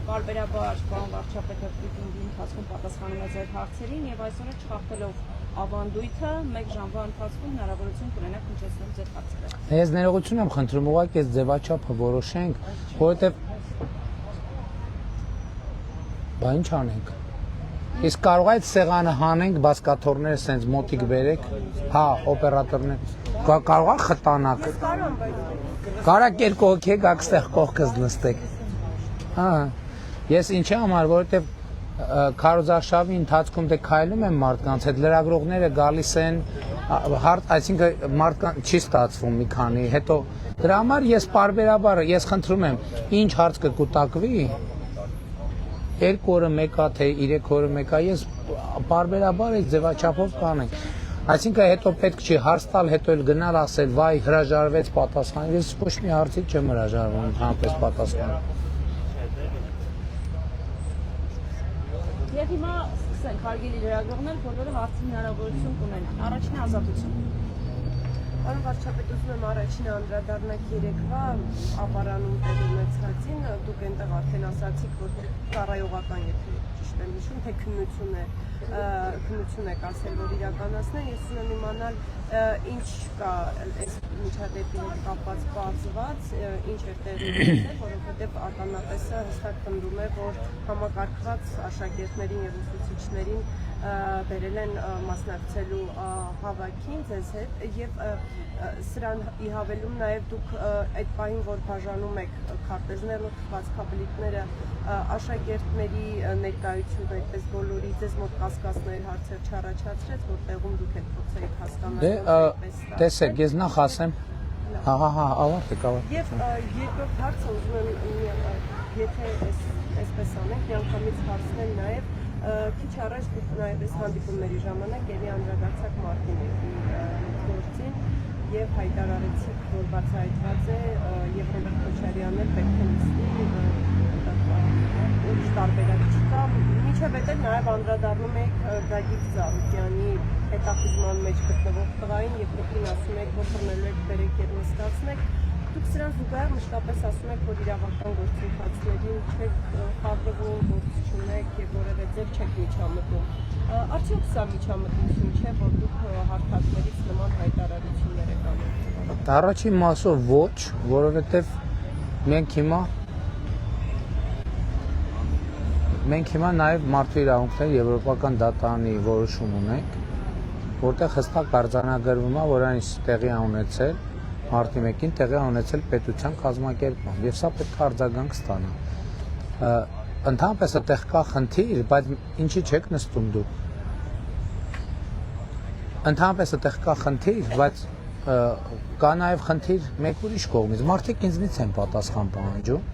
Պարբերաբար պարոն վարչապետը բրիֆինգի ընթացքում պատասխանում է ձեր հարցերին եւ այսօր չխախտելով ավանդույթը 1 ժամվա ընթացքում հնարավորություն կունենաք հնչեցնել ձեր հարցերը։ Ես ներողություն եմ խնդրում, ուղղակի այս ձևաչափը որոշենք, որովհետեւ բա ինչ անենք։ Իսկ կարող է այդ սեղանը հանենք, բասկաթոռները սենց մոտիկ բերեք, հա, օպերատորներ, կարող է խտանակ։ Կարակ երկու հոգի եք այստեղ կողքս նստեք։ Հա, ես ինչի համար, որովհետև քարոզարշավի ընթացքում դե քայլում են մարդկանց հետ, լրագրողները գալիս են, այսինքն մարդկան չի ստացվում մի քանի, հետո դրա համար ես պարբերաբար ես խնդրում եմ, ինչ հարց կկուտակվի, 2 օրը մեկա, թե 3 օրը մեկա, ես պարբերաբար այս ձևաչափով կանենք։ Այսինքն հետո պետք չի հարց տալ, հետո էլ գնալ ասել, վայ, հրաժարվեց պատասխան, ես ոչ մի հարցի չեմ հրաժարվում, հանպես պատասխան։ Եվ հիմա սկսենք, հարգելի լրագրողներ, բոլորը հարցի հնարավորություն կունենան։ Առաջին ազատություն։ Պարոն վարչապետ, ուզում եմ առաջինը անդրադառնալ երեկվա ապարանում տեղի ունեցածին, դուք այնտեղ արդեն ասացիք, որ ծառայողական, եթե ճիշտ եմ հիշում, թե քննություն եք ասել, որ իրականացնեն, ես ուզում եմ իմանալ ինչ կա այս միջադեպի հետ կապված պարզված, ինչ է տեղի ունեցել, որովհետև ականատեսը հստակ պնդում է, որ համակարգված աշակերտներին եւ ուսուցիչներին բերել են մասնակցելու հավաքին ձեզ հետ եւ սրան ի հավելում նաեւ դուք այդ պահին որ բաժանում եք քարտեզներն ու խվածքաբլիթները աշակերտների ներկայությունը այդպես բոլորի ձեզ մոտ կասկածներ հարցեր չառաջացրեց որ տեղում դուք եք փորձեիք հասկանալ տեսեք ես նախ ասեմ հա ավարտեք եւ երկրորդ հարցը ուզում եմ եթե այսպես անենք միանգամից հարցնել նաեւ քիչ առաջ դուք նաև այս հանդիպումների ժամանակ ելի անդրադարձակ Մարտինեկի գործին եւ հայտարարեցիք, որ բացահայտված է եւ Ռոբերտ Քոչարյանն էլ պետք է նստի ուրիշ տարբերակ չկա։ Մինչեւ այդ նաև անդրադառնում եք Գագիկ Ծառուկյանի հետախուզման մեջ գտնվող տղային եւ դուք ասում եք, որ բռնելու եք բերեք եւ նստացնեք։ Դուք սրան զուգահեռ մշտապես ասում եք, որ իրավական գործընթացներին չեք խաբրվում, գործ չունեք եւ որևէ ձև չեք միջամտում։ Արդյոք սա միջամտություն չէ, որ դուք հարթակներից նման հայտարարություններ եք անում։ Առաջին մասով ոչ, որովհետեւ մենք հիմա նաեւ մարդու իրավունքների եվրոպական դատարանի որոշում ունենք, որտեղ հստակ արձանագրվում է, որ այն տեղի է ունեցել Մարտի 1-ին տեղի ունեցել պետության կազմակերպման եւ սա պետք է արձագանք ստանա։ Ընդհանրապես այդտեղ կա խնդիր, բայց ինչի չեք նստում դուք։ Ընդհանրապես այդտեղ կա խնդիր, բայց կա նաեւ խնդիր մեկ ուրիշ կողմից։ Մարդիկ ինձնից են պատասխան պահանջում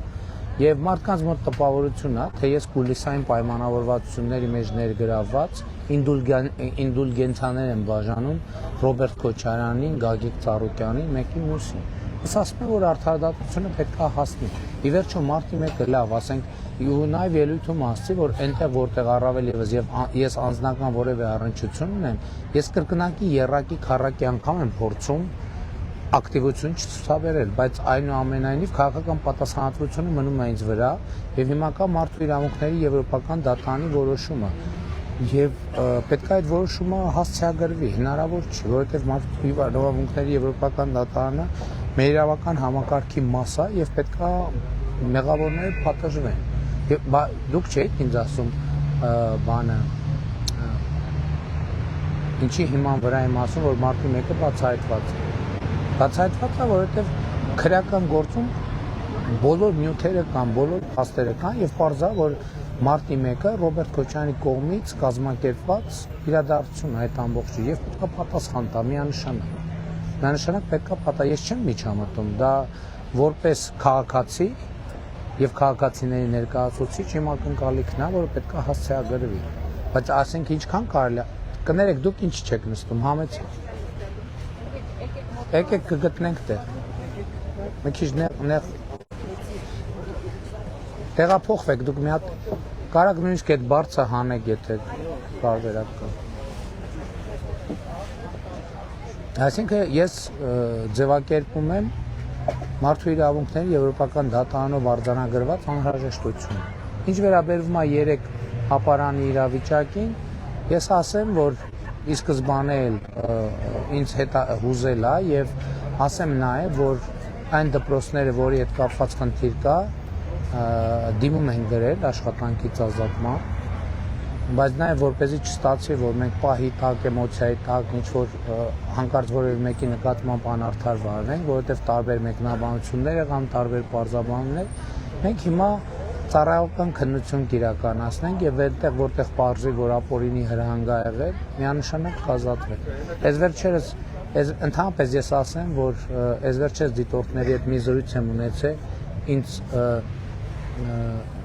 եւ մարդկանց մոտ տպավորություն է, թե ես կուլիսային պայմանավորվածությունների մեջ ներգրավված ինդուլգենցիաներ եմ բաժանում Ռոբերտ Քոչարյանին, Գագիկ Ծառուկյանին, մեկի մյուսին։ Ես ասում եմ, որ արդարադատությունը պետք է հասնի։ Ի վերջո Մարտի 1-ը լավ, ասենք, ու նաեւ ելույթում ասացի, որ այնտեղ որտեղ առավել եւս եւ ես անձնական որևէ առնչություն ունեմ, ես կրկնակի երրակի քառակի անգամ եմ փորձում ակտիվություն չցուցաբերել, բայց այնուամենայնիվ քաղաքական պատասխանատվությունը մնում է ինձ վրա եւ հիմա կա մարդու իրավունքների եվրոպական դատարանի որոշումը եւ պետք է այդ որոշումը հասցեագրվի, հնարավոր չի, որովհետեւ մարդու իրավունքների եվրոպական դատարանը մեր իրավական համակարգի մաս է եւ պետք է մեղավորները պատժվեն։ Դուք չեք ինձ ասում բանը ինչի հիման վրա եմ ասում, որ Մարտի 1-ը բացահայտված է։ Բացահայտված է, որովհետև քրեական գործում բոլոր նյութերը կան, բոլոր փաստերը կան եւ պարզ է, որ Մարտի 1-ը Ռոբերտ Քոչարյանի կողմից կազմակերպված իրադարձություն է այդ ամբողջը եւ պետք է պատասխան տա միանշանակ։ Միանշանակ պետք է ես չեմ միջամտում, դա որպես քաղաքացի եւ քաղաքացիների ներկայացուցիչ իմ ակնկալիքն է, որ պետք է հասցեագրվի։ Բայց ասենք ինչքան կարելի է, կներեք դուք ինչ չեք նստում, համեցեք։ Եկեք կգտնենք տեղ։ Մի քիչ նեղ տեղափոխվեք դուք մի հատ կարակ նույնիսկ այդ բարձը հանեք, եթե բարբերակ կա։ Այսինքն ես ձևակերպում եմ մարդու իրավունքների եվրոպական դատարանով արձանագրված անհրաժեշտություն։ Ինչ վերաբերվում է 3 ապարանի իրավիճակին, ես ասեմ, որ ի սկզբանե ինձ հետ հուզել է եւ ասեմ նաեւ, որ այն դպրոցները, որի հետ կապված խնդիր կա, դիմում են գրել աշխատանքից ազատման, բայց նաեւ որպեսզի չստացվի, որ մենք պահի տակ, էմոցիայի տակ ինչ որ հանկարծ որևէ մեկի նկատմամբ անարդար վարենք, որովհետեւ տարբեր մեկնաբանություններ եղան, տարբեր պարզաբանումներ, մենք հիմա ծառայական քննություն կիրականացնենք եւ այդտեղ որտեղ պարզի, որ ապօրինի հրահանգ ա եղել, միանշանակ կազատվեն։ Այս վերջերս ընդհանրապես ես ասեմ, որ այս վերջերս դիտորդների հետ մի զրույց եմ ունեցել,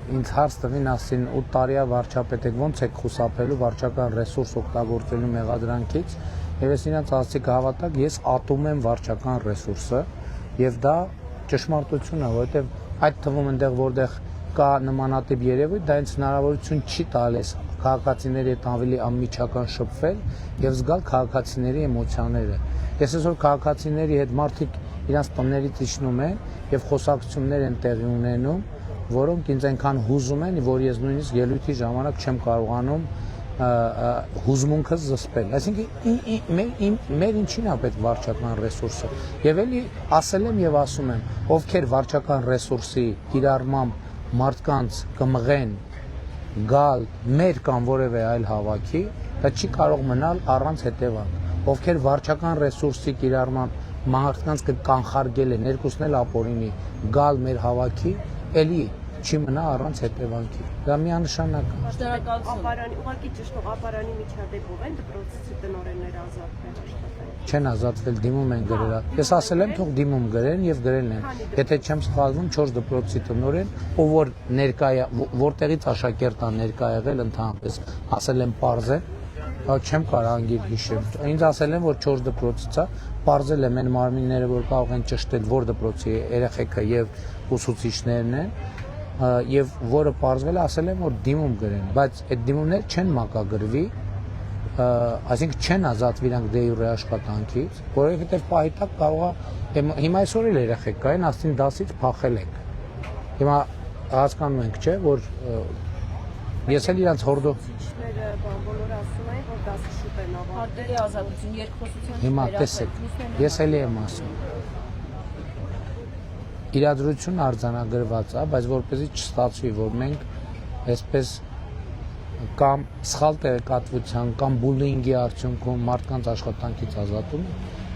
ինձ հարց տվին, ասին 8 տարիա վարչապետ եք, ոնց եք խուսափելու վարչական ռեսուրս օգտագործելու մեղադրանքից, եւ ես իրանց ասացի կհավատաք, ես ատում եմ վարչական ռեսուրսը եւ դա ճշմարտություն է, որովհետեւ այդ թվում այնտեղ որտեղ կա նմանատիպ երևույթ, դա ինձ հնարավորություն չի տալիս քաղաքացիների հետ ավելի անմիջական շփվել եւ զգալ քաղաքացիների էմոցիաները։ Ես այսօր քաղաքացիների հետ մարդիկ իրանց տներից իջնում են եւ խոսակցություններ են տեղի ունենում, որոնք ինձ այնքան հուզում են, որ ես նույնիսկ ելույթի ժամանակ չեմ կարողանում հուզմունքս զսպել։ Այսինքն մեր ինչին է պետք վարչական ռեսուրսը։ Եվ էլի ասել եմ եւ ասում եմ, ովքեր վարչական ռեսուրսի կիրառմամբ մարդկանց կմղեն գալ մեր կամ որևէ այլ հավաքի, դա չի կարող մնալ առանց հետևանք։ Ովքեր վարչական ռեսուրսի կիրառմամբ մարդկանց կկանխարգել են, երկուսն էլ ապօրինի գալ մեր հավաքի, էլի չի մնա առանց հետևանքի։ Դա միանշանակ է։ Ապարանի, ուղղակի ճշտով ապարանի միջադեպով են դպրոցի տնօրենները ազատվել աշխատել։ Չեն ազատվել, դիմում են գրել։ Ես ասել եմ, թող դիմում գրեն եւ գրելն են։ Եթե չեմ սխալվում, 4 դպրոցի տնօրեն, ով որ ներկա է, որտեղից աշակերտ է ներկա եղել ընդհանրապես, ասել եմ պարզեն, չեմ կարող անգիր հիշեմ։ Ինձ ասել են, որ 4 դպրոցից է, պարզել եմ այն մարմինները, որ կարող են ճշտել, որ դպրոցի երեխեքը եւ ուսուցիչներն են, եւ որը պարզվել է, ասել եմ, որ դիմում գրեն, բայց այդ դիմումները չեն մակագրվի, այսինքն չեն ազատվի իրանք դե յուրե աշխատանքից, որովհետեւ պահի տակ կարող է հիմա այսօր էլ երեխեք կային, ասին դասից փախել եք։ Հիմա հասկանում ենք, չէ, որ ես էլ իրանց հորդո բոլորը ասում են, որ դասը շուտ են ավարտել։ Հարտերի ազատություն, երկխոսություն։ Հիմա տեսեք, ես էլի եմ ասում։ Իրադրություն արձանագրված է, բայց որպեսզի չստացվի, որ մենք այսպես կամ սխալ տեղեկատվության կամ բուլինգի արդյունքում մարդկանց աշխատանքից ազատում են,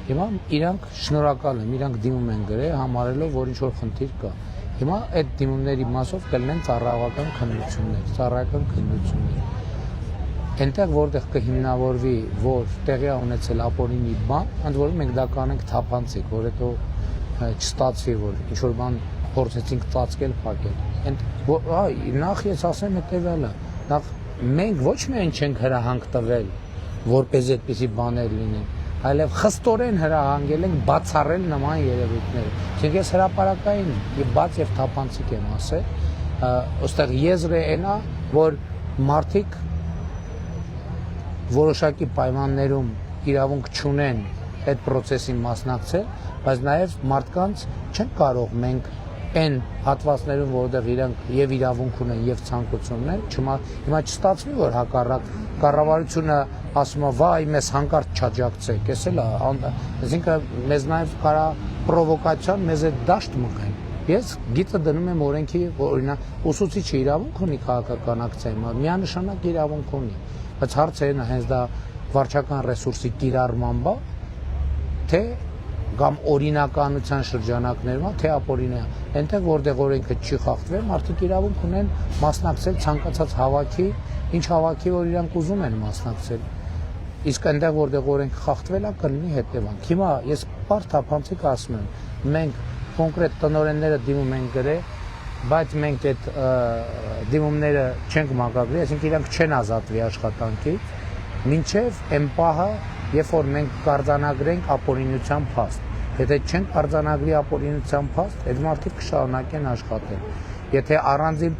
հիմա իրանք շնորհակալ եմ, իրանք դիմում են գրել, համարելով, որ ինչ-որ խնդիր կա։ Հիմա այդ դիմումների մասով կլինեն ծառայական քննություններ։ Այնտեղ որտեղ կհիմնավորվի, որ տեղի ունեցել ապօրինի բան, ընդ որում մենք դա կանենք թափանցիկ, որ հետո չստացվի, որ ինչ-որ բան փորձեցինք ծածկել, փակել։ Նախ ես ասեմ հետևյալը, նախ մենք ոչ միայն չենք հրահանգ տվել, որպեսզի այդպիսի բաներ լինեն, այլև խստորեն հրահանգել ենք բացառել նման երևույթները։ Çünki ես հրապարակային եւ բաց եւ թափանցիկ եմ ասել, ոստեղ եզրը այնա, որ մարդիկ որոշակի պայմաններում իրավունք չունեն այդ process-ին մասնակցել, բայց նաև մարդկանց չեն կարող մենք այն հատվածներում, որտեղ իրանք եւ իրավունք ունեն եւ ցանկություն ունեն, հիմա չստացվի, որ հակառակ կառավարությունը ասում է, վայ, մեզ հանկարծ չաջակցեք, էս էլ է, այսինքն մեզ նաև կարա պրովոկացիան մեզ այդ դաշտ մղեն։ Ես գիծը դնում եմ օրենքի, օրինակ ուսուցիչը իրավունք ունի քաղաքական ակցիայի, միանշանակ իրավունք ունի, բայց հարցը այն է, հենց դա վարչական ռեսուրսի կիրառման բա, թե կամ օրինականության շրջանակներում, թե ապօրինա, այնտեղ որտեղ օրենքը չի խախտվել, մարդիկ իրավունք ունեն մասնակցել ցանկացած հավաքի, ինչ հավաքի, որ իրանք ուզում են մասնակցել։ Իսկ այնտեղ որտեղ օրենքը խախտվել է, կլինի հետևանք։ Հիմա ես բարդ թափանցիկ ասում եմ, մենք կոնկրետ տնօրենները դիմում են գրել, բայց մենք այդ դիմումները չենք մակագրի, այսինքն իրանք չեն ազատվի աշխատանքից, մինչև այն պահը, երբ որ մենք կարձանագրենք ապօրինության փաստ։ Եթե չենք արձանագրի ապօրինության փաստ, այդ մարդիկ կշարունակեն աշխատել։ Եթե առանձին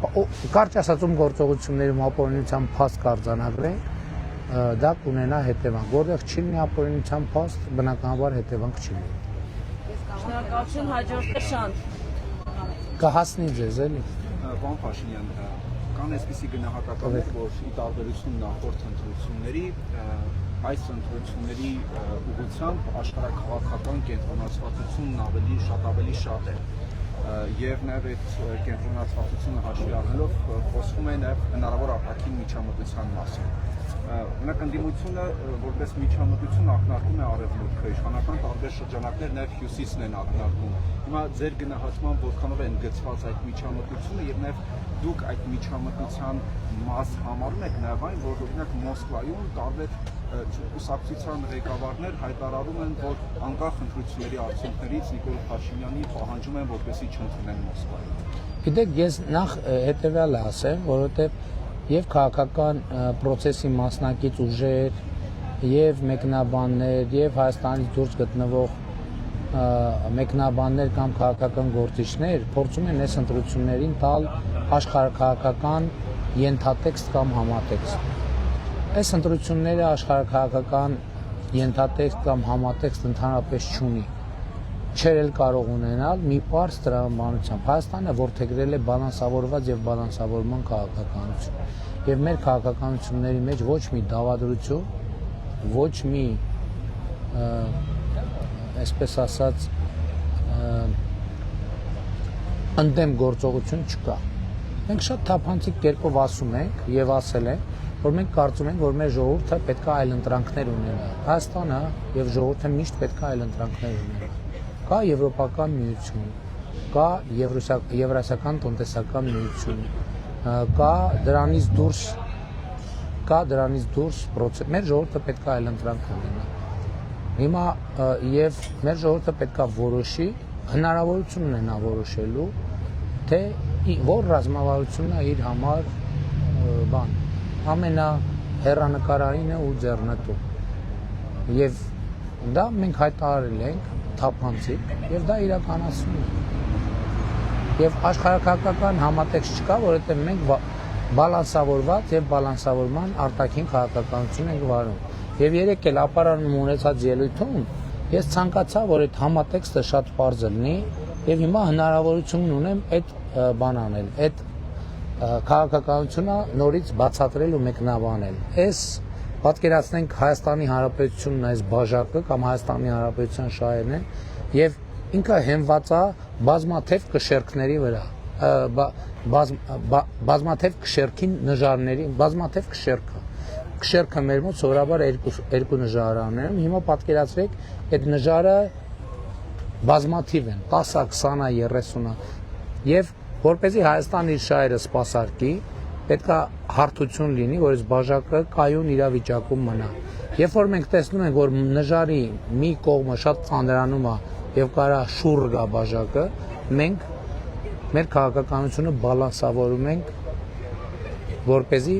կարճ ասածում գործողություններում ապօրինության փաստ կարձանագրենք, դա կունենա հետևանք։ Որտեղ չի լինի ապօրինության փաստ, բնականաբար հետևանք չի լինի։ Շնորհակալություն, հաջորդ շանս։ Կհասնի ձեզ էլի։ Պարոն Փաշինյան, կան այսպիսի գնահատականներ, որ ի տարբերություն նախորդ ընտրությունների այս ընտրությունների ուղղությամբ աշխարհաքաղաքական կենտրոնացվածությունն ավելի շատ է եւ նաեւ այդ կենտրոնացվածությունը հաշվի առնելով խոսվում է նաեւ հնարավոր արտաքին միջամտության մասին։ Օրինակ ընդդիմությունը որպես միջամտություն ակնարկում է արևմուտքը, իշխանական տարբեր շրջանակներ նաեւ հյուսիսն են ակնարկում։ Հիմա ձեր գնահատմամբ որքանով է ընդգծված այդ միջամտությունը եւ նաեւ դուք այդ միջամտության մաս համարում եք նաեւ այն, որ օրինակ Մոսկվայում տարբեր կուսակցության ղեկավարներ հայտարարում են, որ անկախ ընտրությունների արդյունքներից Նիկոլ Փաշինյանի պահանջում են, որպեսզի չընդունեն Մոսկվայում։ Գիտեք, ես նախ հետեւյալը ասեմ, որովհետեւ եւ քաղաքական process-ի մասնակից ուժեր, եւ մեկնաբաններ, եւ Հայաստանից դուրս գտնվող մեկնաբաններ կամ քաղաքական գործիչներ փորձում են այս ընտրություններին տալ աշխարհաքաղաքական ենթատեքստ կամ համատեքստ։ Այս ընտրությունները աշխարհաքաղաքական ենթատեքստ կամ համատեքստ ընդհանրապես չունի։ Չէր էլ կարող ունենալ մի պարզ տրամաբանությամբ։ Հայաստանը որդեգրել է բալանսավորված եւ բալանսավորման քաղաքականություն։ Եվ մեր քաղաքականությունների մեջ ոչ մի դավադրություն, ոչ մի այսպես ասած ընդդեմ գործողություն չկա։ Մենք շատ թափանցիկ կերպով ասում ենք եւ ասել ենք, որ մենք կարծում ենք, որ մեր ժողովուրդը պետք է այլ ընտրանքներ ունենա։ Հայաստանը եւ ժողովուրդը միշտ պետք է այլ ընտրանքներ ունենա։ Կա Եվրոպական միություն, կա Եվրասիական տնտեսական միություն, կա դրանից դուրս process։ Մեր ժողովուրդը պետք է այլ ընտրանք ունենա։ Հիմա եւ մեր ժողովուրդը պետք է որոշի, հնարավորություն ունենա որոշելու, թե որ ռազմավարությունն է իր համար բան ամենահեռանկարայինը ու ձեռնտու։ Եվ դա մենք հայտարարել ենք թափանցիկ եւ դա իրականացնում է։ Եվ աշխարհաքաղաքական համատեքստ չկա, որովհետեւ մենք բալանսավորված եւ բալանսավորման արտաքին քաղաքականություն ենք վարում։ Եվ երեք էլ ապարանում ունեցած ելույթում ես ցանկացա, որ այդ համատեքստը շատ པարզ լինի եւ հիմա հնարավորություն ունեմ այդ բան անել, այդ քաղաքականությունը նորից բացատրել ու մեկնաբանել։ Այս պատկերացնենք Հայաստանի Հանրապետությունն այս բաժակը կամ Հայաստանի Հանրապետության շահերն են եւ ինքը հենված է բազմաթիվ կշերքների վրա, բազմաթիվ կշերքին նժարների, բազմաթիվ կշերքը մեր մոտ սովորաբար երկու նժարաններում, հիմա պատկերացրեք այդ նժարը բազմաթիվ են, 10-ը, 20-ը, 30-ը եւ որպեսզի Հայաստանը իր շահերը սպասարկի, պետք է հարթություն լինի, որ այս բաժակը կայուն իրավիճակում մնա։ Երբ որ մենք տեսնում ենք, որ նժարի մի կողմը շատ ծանրանում է եւ կարա շուռ գա բաժակը, մենք մեր քաղաքականությունը բալանսավորում ենք, որպեսզի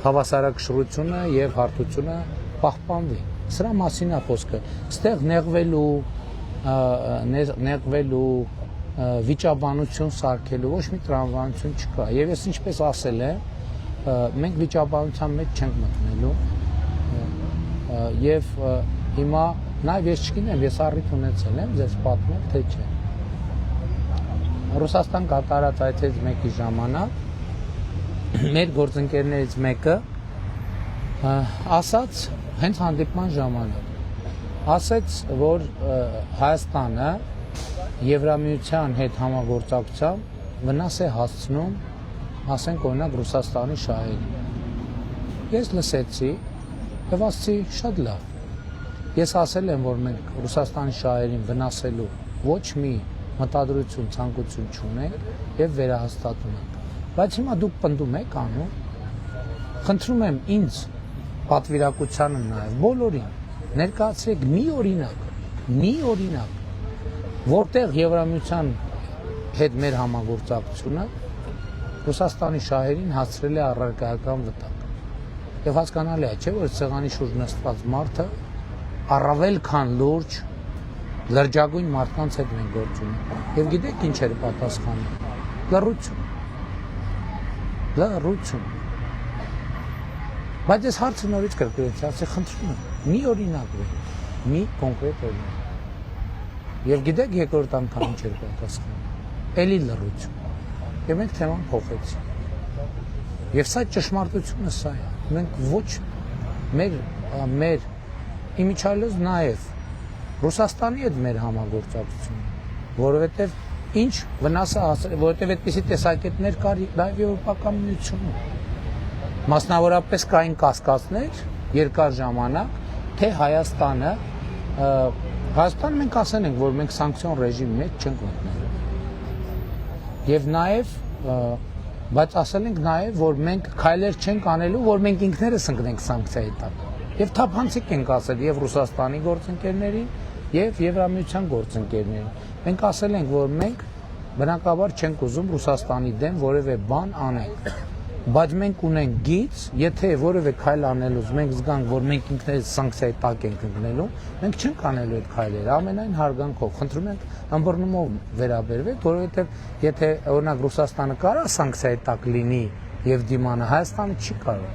հավասարակշռությունը եւ հարթությունը պահպանվի։ Սրա մասին է խոսքը։ Այստեղ նեղվելու վիճաբանություն սարքելու ոչ մի տրամաբանություն չկա։ Եվ ես ինչպես ասել եմ, մենք վիճաբանության մեջ չենք մտնելու։ Եվ հիմա նաև ես չգիտեմ, ես առիթ ունեցել եմ ձեզ պատմել, թե չէ։ Ռուսաստան կատարած այցից մեկի ժամանակ մեր գործընկերներից մեկը ասաց հենց հանդիպման ժամանակ ասաց, որ Հայաստանը Եվրամիության հետ համագործակցությամբ վնաս է հասցնում, ասենք օրինակ Ռուսաստանի շահերին։ Ես լսեցի եւ ասացի շատ լավ։ Ես ասել եմ, որ մենք Ռուսաստանի շահերին վնասելու ոչ մի մտադրություն, ցանկություն չունենք եւ վերահաստատում ենք։ Բայց հիմա դուք պնդում եք անում, խնդրում եմ ինձ պատվիրակությանը նաեւ բոլորին ներկայացրեք մի օրինակ, որտեղ Եվրամիության հետ մեր համագործակցությունը Ռուսաստանի շահերին հասցրել է առարկայական վտանգ։ Եվ հասկանալի է, չէ՞ որ սեղանի շուրջ նստված մարդը առավել քան լուրջ լրջագույն մարդկանց հետ մենք գործ ունենք։ Եվ գիտեք ինչ էր պատասխանը։ Լռություն։ Բայց ես հարցը նորից կրկնեցի, ասի խնդրում եմ, մի օրինակ վեր, մի կոնկրետ օրինակ։ Եվ գիտեք երկրորդ անգամ ինչ էր պատասխանը։ Էլի լռություն։ Եվ մենք թեման փոխեցինք։ Եվ սա ճշմարտությունը սա է։ Մենք ոչ մեր իմիջիայլոց նաև Ռուսաստանի հետ մեր համագործակցությունը, որովհետև ինչ վնասը հասել, որովհետև այդպիսի տեսակետներ կար նաև Եվրոպական միությունում։ Մասնավորապես կային կասկածներ երկար ժամանակ, թե Հայաստանը մենք ասել ենք, որ մենք սանկցիոն ռեժիմի մեջ չենք մտնելու։ Եվ նաև բայց ասել ենք նաև, որ մենք քայլեր չենք անելու, որ մենք ինքներս ընկնենք սանկցիայի տակ։ Եվ թափանցիկ ենք ասել եւ Ռուսաստանի գործընկերներին, եւ Եվրամիության գործընկերներին։ Մենք ասել ենք, որ մենք բնակաբար չենք ուզում Ռուսաստանի դեմ որևէ բան անենք։ Բայց մենք ունենք գիծ, եթե որևէ քայլ անելուց մենք զգանք, որ մենք ինքներս սանկցիայի տակ ենք ընկնելու, մենք չենք անելու այդ քայլերը, ամենայն հարգանքով։ Խնդրում ենք ըմբռնումով վերաբերվեք, որովհետեւ եթե օրինակ Ռուսաստանը կարա սանկցիայի տակ լինի եւ դիմանա, Հայաստանը չի կարող։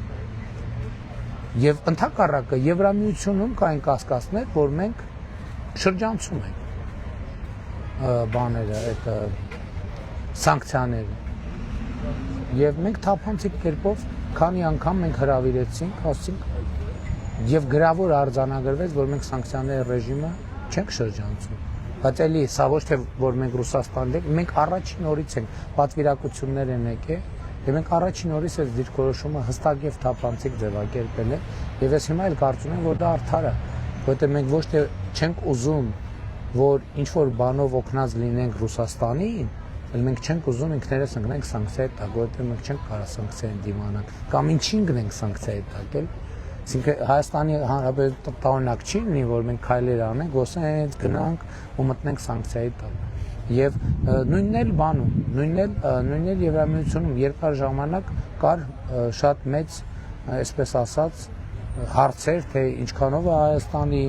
Եվ ընդհակառակը Եվրամիությունում կային կասկածներ, որ մենք շրջանցում ենք բաները, այդ սանկցիաները։ Եվ մենք թափանցիկ կերպով քանի անգամ մենք հրավիրեցինք, ասենք եւ գրավոր արձանագրվեց, որ մենք սանկցիաների ռեժիմը չենք շրջանցում։ Բայց էլի սա ոչ թե որ մենք Ռուսաստանն ենք, մենք առաջին օրից ենք պատվիրակություններ են եկել, եւ մենք առաջին օրից այս դիրքորոշումը հստակ եւ թափանցիկ ձևակերպել ենք, եւ ես հիմա էլ կարծում եմ, որ դա արդար է, որովհետեւ մենք ոչ թե չենք ուզում, որ ինչ որ բանով օգնած լինենք Ռուսաստանին, այլ մենք չենք ուզում ինքներս ընկնենք սանկցիայի տակ, որովհետև մենք չենք կարող սանկցիային դիմանալ, կամ ինչին գնենք սանկցիայի տակ, էլ։ Այսինքն Հայաստանի Հանրապետության տարօրինակ չի լինի, որ մենք քայլեր անենք, ոսենք գնանք ու մտնենք սանկցիայի տակ։ Եվ նույնն էլ բանում, նույնն էլ Եվրամիությունում երկար ժամանակ կար շատ մեծ, այսպես ասած, հարցեր, թե ինչքանով է Հայաստանի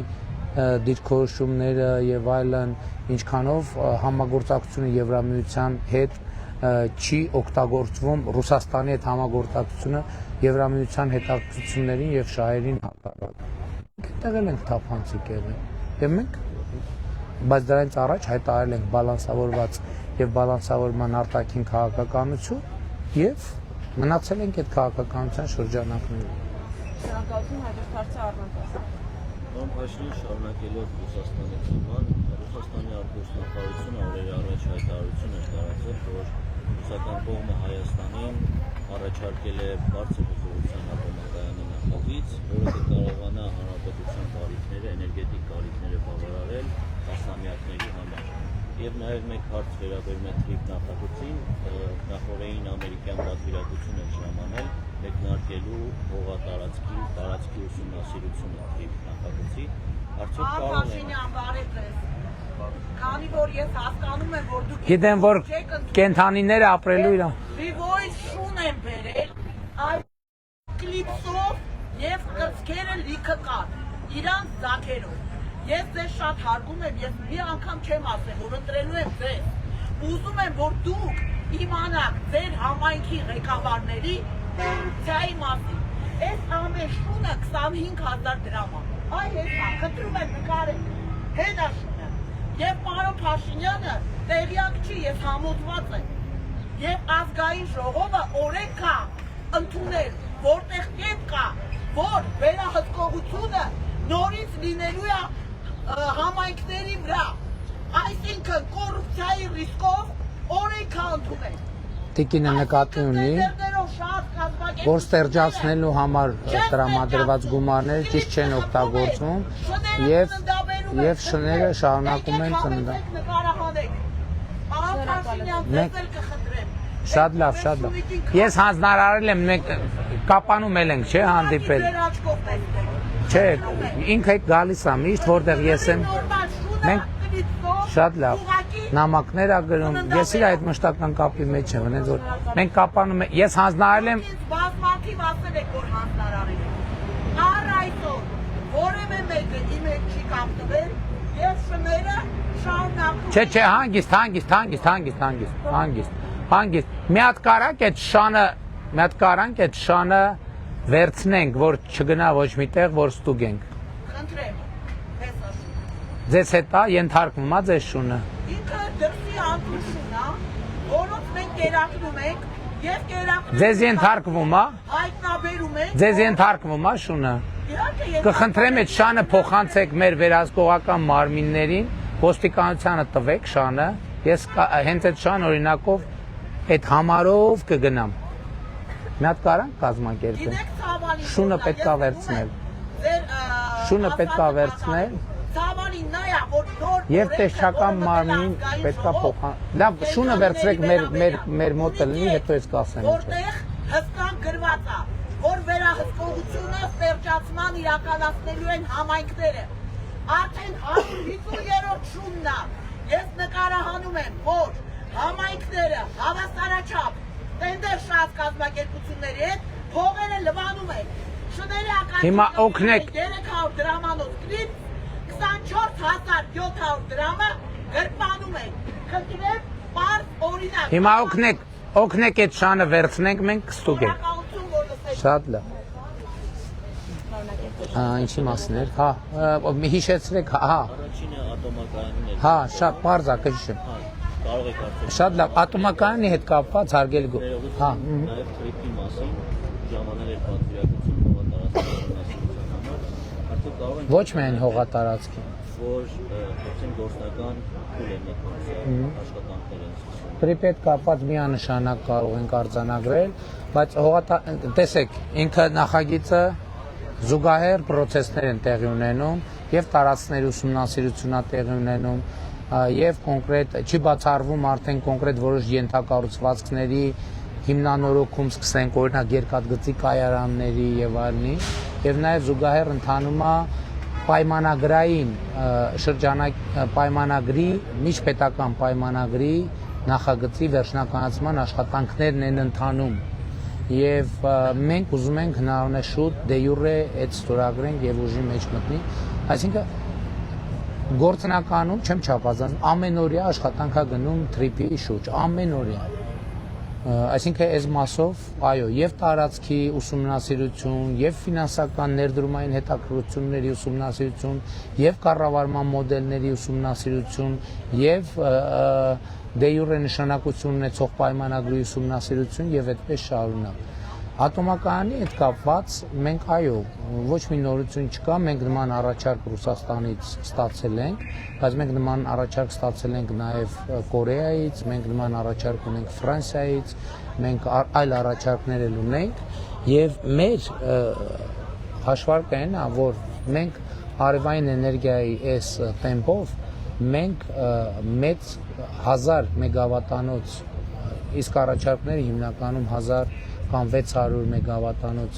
դիրքորոշումները եւ այլն, ինչքանով համագործակցությունը Եվրամիության հետ չի օգտագործվում Ռուսաստանի հետ համագործակցությունը Եվրամիության հետաքրքրություններին եւ շահերին հակառակ։ Այդտեղ ենք թափանցիկ եղել։ Եվ մենք բայց դրանից առաջ հայտարարել ենք բալանսավորված եւ բալանսավորման արտաքին քաղաքականություն եւ մնացել ենք այդ քաղաքականության շրջանակներում։ Շնորհակալություն հաջորդ հարցը Արմեն։ Աշնան շարունակելով Ռուսաստանի թեման, Ռուսաստանի արտգործնախարարությունը օրեր առաջ հայտարարություն է տարածել, որ ռուսական կողմը Հայաստանին առաջարկել է բարձր հզորության ատոմակայանի նախագիծ, որը կկարողանա հանրապետության կարիքները, էներգետիկ կարիքները բավարարել տասնամյակների համար։ Եվ նաև մեկ հարց վերաբերում է TRIP նախագծին, նախորդային ամերիկյան պատվիրակություն է ժամանել մեկնարկելու հողատարածքի ուսումնասիրությունը TRIP նախագծի, արդյոք կարող են։ Քանի որ ես հասկանում եմ, որ դուք Գիտեմ, որ կենթանիները ապրելու իրան։ Վիվոյս շուն են բերել, այլ կլիպսով եւ կրծքերը լիքը կան, իրանց ձագերով։ Ես ձեզ շատ հարգում եմ, ես մի անգամ չեմ ասել, որ ընտրելու եմ ձեզ։ Ուզում եմ, որ դուք իմանաք ձեր համայնքի ղեկավարների ձայի մասին։ Այս ամեն շունը 25,000 դրամ է։ Այ հեսա, խնդրում եմ նկարեք, հետ է շունը։ Եվ պարոն Փաշինյանը տեղյակ չի, ես համոզված եմ։ Եվ ազգային ժողովը օրենք կա ընդունել, որտեղ կետ կա, որ վերահսկողությունը նորից լինելու է համայնքների վրա, այսինքն կոռուպցիայի ռիսկով օրենք կա ընդունել։ Տիկինը նկատի ունի, որ ստերջացնելու համար տրամադրված գումարները ճիշտ չեն օգտագործվում եւ շները շարունակում են ծննդել։ Շատ լավ, շատ լավ։ Ես հանձնարարել եմ, մենք կապանում ենք, չէ, հանդիպել։ Չէ, ինքը գալիս է միշտ, որտեղ ես եմ։ Մենք շատ լավ։ Նամակներ ա գրում, ես իր այդ մշտական կապի մեջ եմ, այնց որ մենք կապանում ենք, ես հանձնարարել եմ։ Բազմաթիվ ասել եք, որ հանձնարարել եք։ Առ այսօր որևէ մեկը իմ հետ չի կապվել, եւ շները շարունակում։ Չէ, հանգիստ։ Մի հատ կարանք այդ շանը վերցնենք, որ չգնա ոչ միտեղ, որ ստուգենք։ Խնդրեմ, հեսա շունը։ Ձեզ հետ է ենթարկվում է ձեզ շունը։ Ինքը դրսի անտուր շուն է, որոնց մենք կերակրում ենք Ես կերակրում Ձեզ ենթարկվում է։ հայտնաբերում եք։ Ձեզ ենթարկվում է շունը։ Իհարկե ես Կխնդրեմ այդ շանը փոխանցեք մեր վերահսկողական մարմիններին, ոստիկանությանը տվեք շանը։ Ես հենց այդ շան օրինակով այդ համարով կգնամ։ Մի հատ կարանք կազմակերպել։ գիտեք ցավալի։ Շունը պետք է վերցնել։ Շունը պետք է վերցնել։ Ցավալին նայա, որ նոր Եվ տեսչական մարմին պետք է փոխանցել։ Լավ, շունը վերցրեք մեր մոտը լինի, հետո ես կասեմ։ որտեղ հստակ գրված է, որ վերահսկողությունը ստեղծման իրականացնելու են համայնքները։ Արդեն 150-րդ շունն է։ Ես նկարահանում եմ, որ համայնքները հավասարաչափ տենդեր շատ կազմակերպությունների հետ փողերը լվանում են։ Շների ակնկալում Հիմա օգնեք 300 դրամանոց կլիպ 24700 դրամը գրպանում են։ Խնդրեմ, պարզ օրինակ։ Հիմա օգնեք այդ շանը վերցնենք, մենք կստուգենք։ Շնորհակալություն, որ լսեցիք։ Շատ լավ։ Ինչի մասին էր։ Հա, հիշեցրեք, հա։ Առաջինը ատոմակայանին հետ։ Հա, շատ բարձ է, կհիշեմ։ Կարող եք արդյոք Շատ լավ, ատոմակայանի հետ կապված հարգելի գո։ Հա, նաև տրիպի մասին ժամանել էր պատվիրակություն հողատարածքների համար։ Արդյոք կարող են ոչ միայն հողատարածքի։ որ հենց գործնական փուլ է մեկնում աշխատանքներ են սկսում։ Տրիպի հետ կապված միանշանակ կարող ենք արձանագրել, բայց տեսեք, ինքը նախագիծը զուգահեռ process-ներ են տեղի ունենում եւ տարածքների ուսումնասիրությունա տեղի ունենում եւ կոնկրետ չի բացառվում արդեն կոնկրետ որոշ ենթակառուցվածքների հիմնանորոգում սկսենք օրինակ երկաթգծի կայարանների եւ այլնի եւ նաեւ զուգահեռ ընթանում է պայմանագրային պայմանագրի միջպետական պայմանագրի նախագծի վերջնականացման աշխատանքներն են ընթանում եւ մենք ուզում ենք հնարավորինս շուտ դե յուրե այդ ստորագրենք եւ ուժի մեջ մտնի այսինքն գործնականում չեմ չափազանցնում ամենօրյա աշխատանք է գնում տրիպի շուրջ ամենօրյա այսինքն այս մասով այո եւ տարածքի ուսումնասիրություն եւ ֆինանսական ներդրումային հետաքրքրությունների ուսումնասիրություն եւ կառավարման մոդելների ուսումնասիրություն եւ դե յուրե նշանակություն ունեցող պայմանագրի ուսումնասիրություն եւ այդպես շարունակ ատոմակայանի հետ կապված մենք այո ոչ մի նորություն չկա մենք նման առաջարկ Ռուսաստանից ստացել ենք բայց մենք նման առաջարկ ստացել ենք նաեւ Կորեայից մենք նման առաջարկ ունենք Ֆրանսիայից մենք այլ առաջարկներ էլ ունենք եւ մեր հաշվարկը այն է որ մենք արևային էներգիայի այս տեմպով մենք մեծ 1000 մեգավատանոց իսկ առաջարկները հիմնականում 1000 կամ 600 մեգավատանոց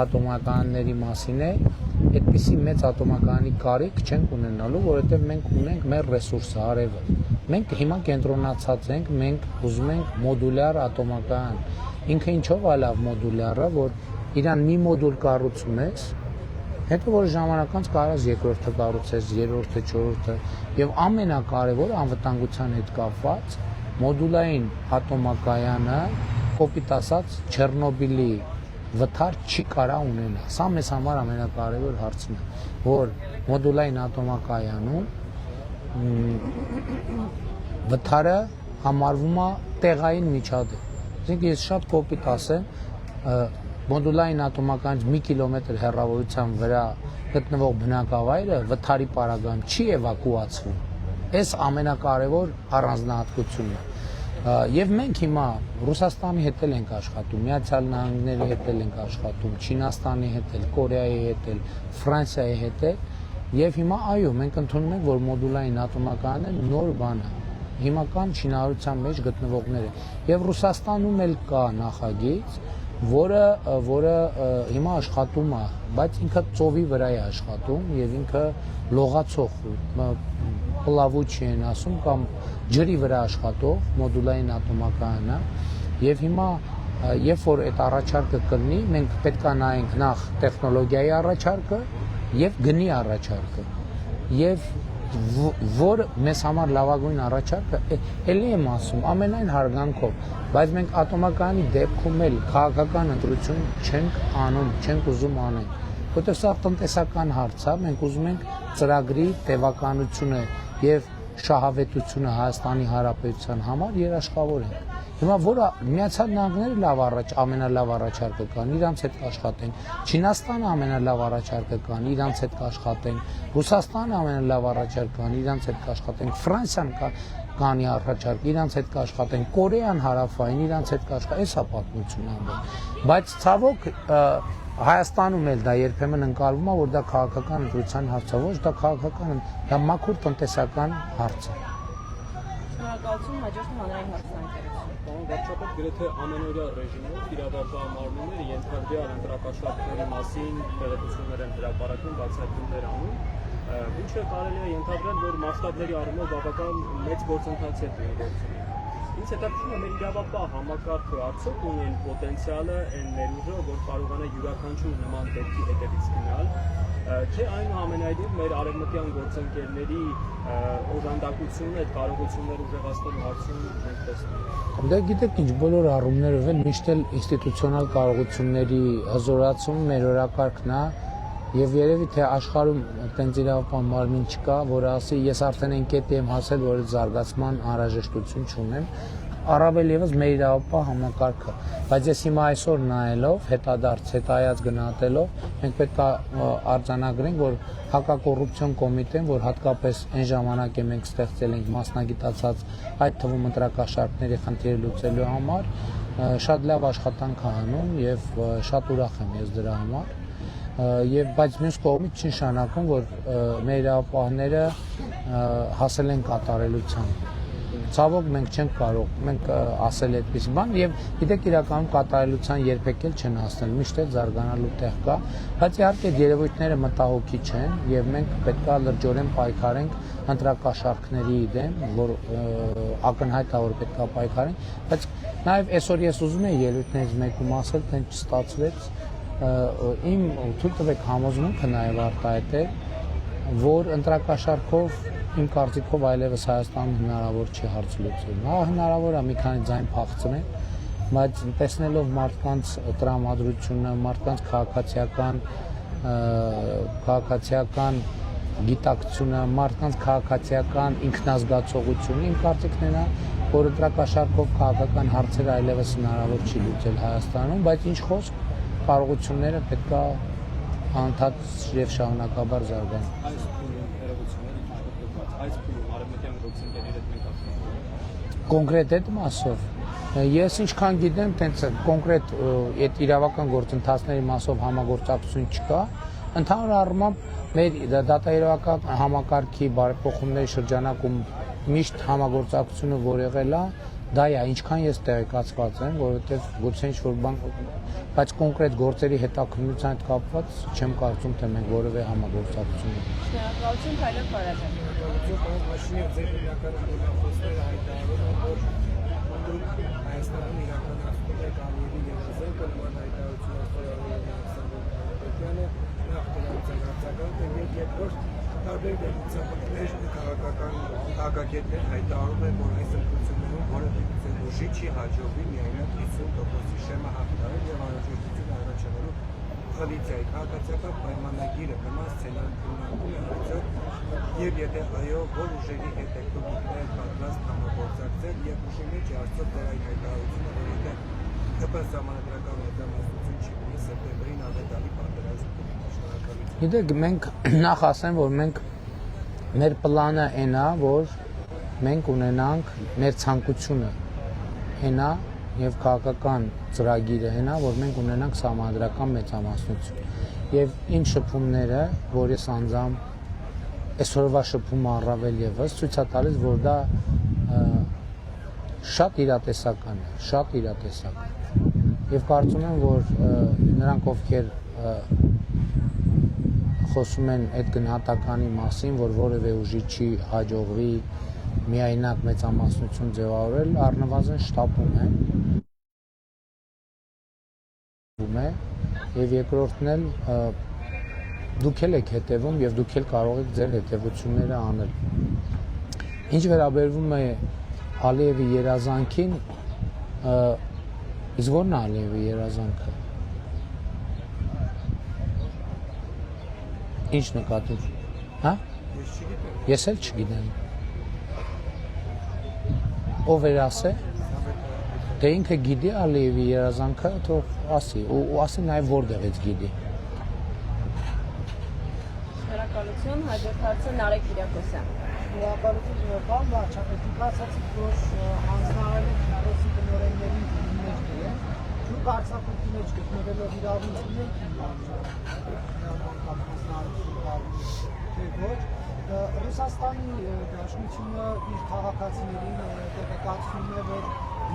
ատոմականների մասին է, այդպիսի մեծ ատոմականի կարիք չենք ունենալու, որովհետև մենք ունենք մեր ռեսուրսը արևը։ Մենք հիմա կենտրոնացած ենք, մենք ուզում ենք մոդուլյար ատոմական։ Ինքը ինչով է լավ մոդուլյարը, որ իրան մի մոդուլ կառուցում ես, հետո որ ժամանակ անց կարող ես երկրորդը կառուցես, երրորդը, չորրորդը, եւ ամենակարևորը անվտանգության հետ կապված մոդուլային ատոմակայանը կոպիտ ասած Չեռնոբիլի վթար չի կարա ունենա։ Սա մեզ համար ամենակարևոր հարցն է, որ մոդուլային ատոմակայանում վթարը համարվում է տեղային միջադեպ։ Այսինքն ես շատ կոպիտ ասեմ, մոդուլային ատոմականից մի կիլոմետր հեռավորության վրա գտնվող բնակավայրը վթարի պարագայում չի էվակուացվում։ Այս ամենակարևոր առանձնահատկությունն է։ Եվ մենք հիմա Ռուսաստանի հետ ենք աշխատում, Միացյալ Նահանգների հետ ենք աշխատում, Չինաստանի հետ, Կորեայի հետ, Ֆրանսիայի հետ եւ հիմա այո, մենք ընդունում ենք, որ մոդուլային ատոմակայանը նոր բան է։ Հիմական շինարարության մեջ գտնվողները եւ Ռուսաստանում էլ կա նախագիծ, որը հիմա աշխատում է, բայց ինքը ծովի վրա է աշխատում եւ ինքը լողացող պլավուչի են ասում կամ ջրի վրա աշխատող մոդուլային ատոմակայանը եւ հիմա երբ որ այդ առաջարկը կլինի մենք պետք է նայենք նախ տեխնոլոգիայի առաջարկը եւ գնի առաջարկը եւ որ մեզ համար լավագույն առաջարկը էլի եմ ասում ամենայն հարգանքով բայց մենք ատոմակայանի դեպքում էլ քաղաքական ընտրություն չենք անում չենք ուզում անել որտեղ սա տնտեսական հարց է մենք ուզում ենք ծրագրի տևականությունը եւ շահավետությունը Հայաստանի Հանրապետության համար երաշխավորենք Հիմա որը Միացյալ Նահանգները լավ ամենալավ առաջարկը կան, իրանց հետ կաշխատեն։ Չինաստանը ամենալավ առաջարկը կան, իրանց հետ կաշխատեն։ Ռուսաստանը ամենալավ առաջարկը կան, իրանց հետ կաշխատեն։ Ֆրանսիան կանի առաջարկ, իրանց հետ կաշխատեն։ Կորեան հարավային, իրանց հետ կաշխատեն։ Էս է պատմությունը ամբողջ։ Բայց ցավոք Հայաստանում էլ դա երբեմն ընկալվում է, որ դա քաղաքական ընտրության հարց է, ոչ դա քաղաքական, դա մաքուր տնտեսական հարց է։ Շնորհակալություն, հաջորդում հանրային հարցանքերություն։ Պարոն վարչապետ, գրեթե ամենօրյա ռեժիմով իրավապահմանները ենթադրյալ ընտրակաշառքների մասին տեղեկություններ են հրապարակում, բացահայտումներ անում։ Ինչը կարելի է ենթադրել, որ մասշտաբների առումով բավական մեծ գործընթաց է գործում։ Ինչ հետաքրքրում է մեր իրավապահ համակարգը արդյոք ունի այն պոտենցիալը, այն ներուժը, որ կարողանա յուրաքանչյուր նման դեպքի հետևից գնալ, թե այնուամենայնիվ մեր արևմտյան գործընկերների օժանդակությունը այդ կարողությունները ուժեղացնելու հարցում մենք տեսնում։ Դա գիտեք ինչ, բոլոր առումներով էլ միշտ էլ ինստիտուցիոնալ կարողությունների հզորացում մեր օրակարգն է, եւ երևի թե աշխարհում այդպես իրավապահ մարմին չկա, որ ասի ես արդեն այն կետի եմ հասել, որ զարգացման անհրաժեշտություն չունեմ, առավել եւս մեր իրավապահ համակարգը։ Բայց ես հիմա այսօր նայելով, հետայած գնահատելով, մենք պետք է արձանագրենք, որ հակակոռուպցիոն կոմիտեն, որ հատկապես այն ժամանակ է մենք ստեղծել ենք մասնագիտացած այդ թվում ընտրակաշառքների խնդիրը լուծելու համար, շատ լավ աշխատանք է անում եւ շատ ուրախ եմ ես դրա համար։ Բայց մյուս կողմից չի նշանակում, որ մեր իրավապահները հասել են կատարելության։ Ցավոք մենք չենք կարող, մենք ասել այդպես բան եւ գիտեք իրականում կատարելության երբեք էլ չեն հասնել, միշտ է զարգանալու տեղ կա, բայց իհարկե երևույթները մտահոգիչ չեն եւ մենք պետք է լրջորեն պայքարենք ընտրակաշառքների դեմ, որ ակնհայտ է որ պետք է պայքարենք, բայց նաեւ այսօր ես ուզում եմ ելույթներից մեկում ասել, թե չստացվեց իմ թույլ տվեք համոզմունքը նաև արտահայտել, որ ընտրակաշառքով իմ կարծիքով այլևս Հայաստանում հնարավոր չի հարց լուծել։ Հա հնարավոր է մի քանի ձայն փախցնել, բայց տեսնելով մարդկանց տրամադրությունը, մարդկանց քաղաքացիական գիտակցությունը, մարդկանց քաղաքացիական ինքնազգացողությունը, իմ կարծիքն է, որ ընտրակաշառքով քաղաքական հարցերը այլևս հնարավոր չի լուծել Հայաստանում, բայց ինչ խոսք կարողությունները պետք է անընդհատ եւ շարունակաբար զարգանան։ Այս փուլում երևույթները այս փուլում արևմտյան գործընկերների հետ մենք ապրում։ Կոնկրետ այդ մասով ես ինչքան գիտեմ, տենց կոնկրետ այդ իրավական գործընթացների մասով համագործակցություն չկա։ Ընդհանուր առմամբ մեր դատաիրավական համակարգի բարեփոխումների շրջանակում միշտ համագործակցությունը որ եղել է, դա է, ինչքան ես տեղեկացված եմ, որովհետև գուցե ինչ-որ բան, բայց կոնկրետ գործերի հետաքննության հետ կապված չեմ կարծում, թե մենք որևէ համագործակցություն ունենք։ Շնորհակալություն, Փայլով Ֆարաջան։ Մաշինով ձեր իրական խոսները հայտարարում են, որ Հայաստանում իրականացնում է Գալիևի երազանքը նման հայտարարություն Պետյանը նախ երկրորդ տարբեր դեպքեր քաղաքական ակակետներ հայտարարում են, որ այս ընտրություններում որևէ ուժի չի հաջողվի միայնակ 50%-ի շեմը հաղթահարել եւ անհրաժեշտություն առաջանալու խլիցիայի քաղաքացիական պայմանագիրը նման սցենարը քննարկում է արդյոք եւ եթե այո, որ ուժերի հետ եք դուք պատրաստ համագործակցել եւ ուժի մեջ արդյոք դեր այդ հայտարարությունը, որ եթե ԿՊ սահմանադրական մեծամասնություն չի ունի սեպտեմբերին անդադարի պատերազմ շնորհակալություն։ Գիտեք, մենք նախ ասեմ, որ մենք մեր պլանը այն է, որ մենք ունենանք մեր ցանկությունը այն է եւ քաղաքական ծրագիրը այն է, որ մենք ունենանք սահմանադրական մեծամասնություն։ Եվ իմ շփումները, որ ես անձամբ այսօրվա շփումը առավել եւս ցույց է տալիս, որ դա շատ իրատեսական է, շատ իրատեսական։ Եվ կարծում եմ, որ նրանք ովքեր խոսում են այդ գնահատականի մասին, որ որևէ ուժի չի հաջողվի միայնակ մեծամասնություն ձևավորել, առնվազն շտապում է եւ երկրորդն էլ դուք էլ եք հետևում եւ դուք էլ կարող եք ձեր հետևությունները անել։ Ինչ վերաբերվում է Ալիևի երազանքին, իսկ ո՞րն է Ալիևի երազանքը։ Ինչ նկատում, հա? Ես էլ չգիտեմ։ Ով էր ասել, Դե ինքը գիտի Ալիևի երազանքը, թող ասի, ու ասի նաև որտեղից գիտի։ Շնորհակալություն, հաջորդ հարցը Նարեկ Կիրակոսյան։ Շնորհակալություն Ժողովրդ, վարչապետի ասացիք, որ հանձնարարել Քրոսի տնօրենների մեջ դրել, շուտ արձակուրդի մեջ գտնվելով իրավունքներ ոչ Ռուսաստանի Դաշնությունը իր քաղաքացիներին տեղեկացնում է, որ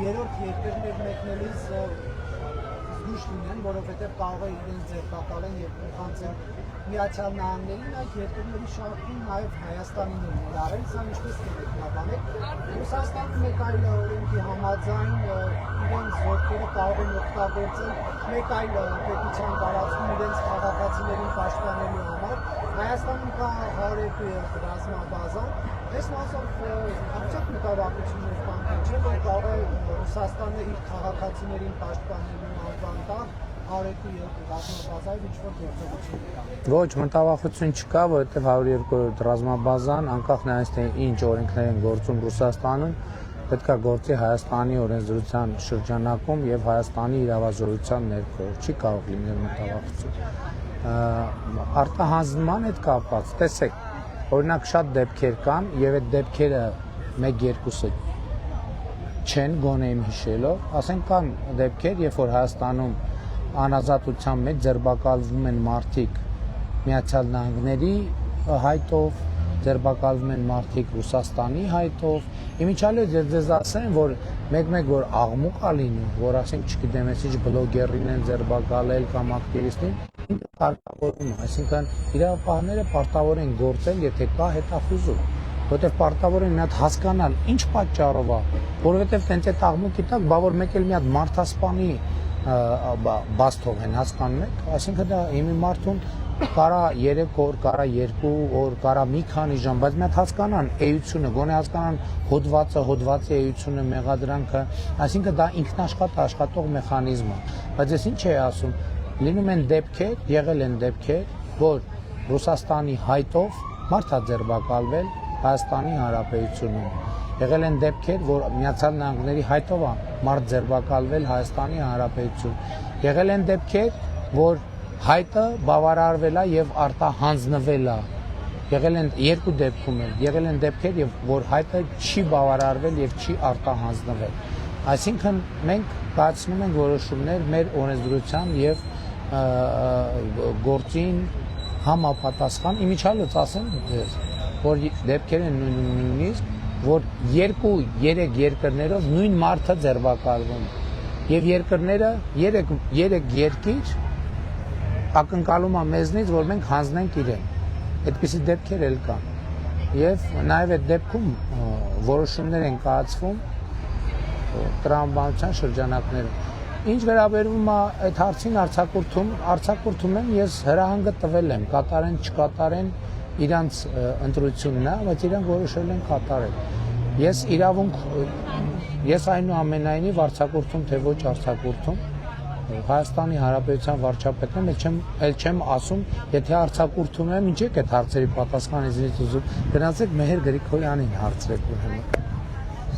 երրորդ երկրներ մեկնելիս զգույշ լինեն, որովհետև կարող է իրենց ձերբակալեն եւ փոխանցեն Միացյալ Նահանգներին, այդ երկրների շարքում նաև Հայաստանին են դարել, սա ինչպես կմեկնաբանեք։ Ռուսաստանը մեկ այլ օրենքի համաձայն իրենց զորքերը կարող են օգտագործել մեկ այլ պետության տարածքում իրենց քաղաքացիներին պաշտպանելու համար։ Հայաստանում կա 102 ռազմաբազա, այս մասով արդյոք մտավախություններ կան, չէ՞ որ կարող է Ռուսաստանը իր քաղաքացիներին պաշտպանելու անվան տալ 102 ռազմաբազայով ինչ-որ գործողություն կա։ Ոչ, մտավախություն չկա, որովհետև 102 ռազմաբազան, անկախ նրանից թե ինչ օրենքներ են գործում Ռուսաստանում, պետք է գործի Հայաստանի օրենսդրության շրջանակում եւ Հայաստանի իրավազորության ներքո, չի կարող լինել մտավախություն։ Արտահանձնման հետ կապված, տեսեք, օրինակ շատ դեպքեր կան եւ այդ դեպքերը 1-2-ը չեն գոնե իմ հիշելով, ասենք կան դեպքեր, երբ որ Հայաստանում անազատության մեջ ձերբակալվում են մարդիկ Միացյալ Նահանգների հայտով, ձերբակալվում են մարդիկ Ռուսաստանի հայտով։ Իմիջիալից ես ասեմ, որ մեկ-մեկ որ աղմուկ ա լինում, որ ասենք չգիտեմ, ինչ բլոգերին են ձերբակալել կամ ակտիվիստին, ինքը պարտավորում է, այսինքն իրավապահները պարտավոր են գործել, եթե կա հետախուզում, որովհետև պարտավոր են մի հատ հասկանալ, ինչ պատճառով է, որովհետև տենց այդ աղմուկի տակ, բա որ մեկ էլ մի հատ մարդասպանի բաց թողեն, հասկանում եք, այսինքն դա իմի մարդուն կարա 3 օր, կարա 2 օր, կարա մի քանի ժամ, բայց մի հատ հասկանան էությունը, գոնե հասկանան հոդվածի էությունը, մեղադրանքը, այսինքն դա ինքնաշխատ աշխատող մեխանիզմ է, բայց ես ինչ եմ ասում, լինում են դեպքեր, եղել են դեպքեր, որ Ռուսաստանի հայտով մարդ է ձերբակալվել Հայաստանի Հանրապետությունում, եղել են դեպքեր, որ Միացյալ Նահանգների հայտով է մարդ ձերբակալվել Հայաստանի Հանրապետություն, եղել են դեպքեր, որ հայտը բավարարվել է եւ արտահանձնվել է, եղել են երկու դեպքում էլ, եղել են դեպքեր, որ հայտը չի բավարարվել եւ չի արտահանձնվել, այսինքն մենք կայացնում ենք որոշումներ մեր օրենսդրության եւ գործին համապատասխան, իմիջիալից ասեմ, որ դեպքեր են նույնիսկ, որ 2-3 երկրներով նույն մարդը ձերբակալվում եւ երկրները 3 երկիր ակնկալում է մեզնից, որ մենք հանձնենք իրեն, այդպիսի դեպքեր էլ կան եւ նաեւ այդ դեպքում որոշումներ են կայացվում տրամաբանության շրջանակներում։ Ինչ վերաբերում է այդ հարցին արձակուրդում եմ, ես հրահանգը տվել եմ, կատարեն, չկատարեն իրանց ընտրությունն է, բայց իրանք որոշել են կատարել։ Ես այնուամենայնիվ արձակուրդում, թե ոչ արձակուրդում, Հայաստանի Հանրապետության վարչապետն եմ, էլ չեմ ասում, եթե արձակուրդում եմ, ինչ եք այդ հարցերի պատասխան ինձնից ուզում, գնացեք Մեհեր Գրիգորյանին հարցրեք ուրեմն։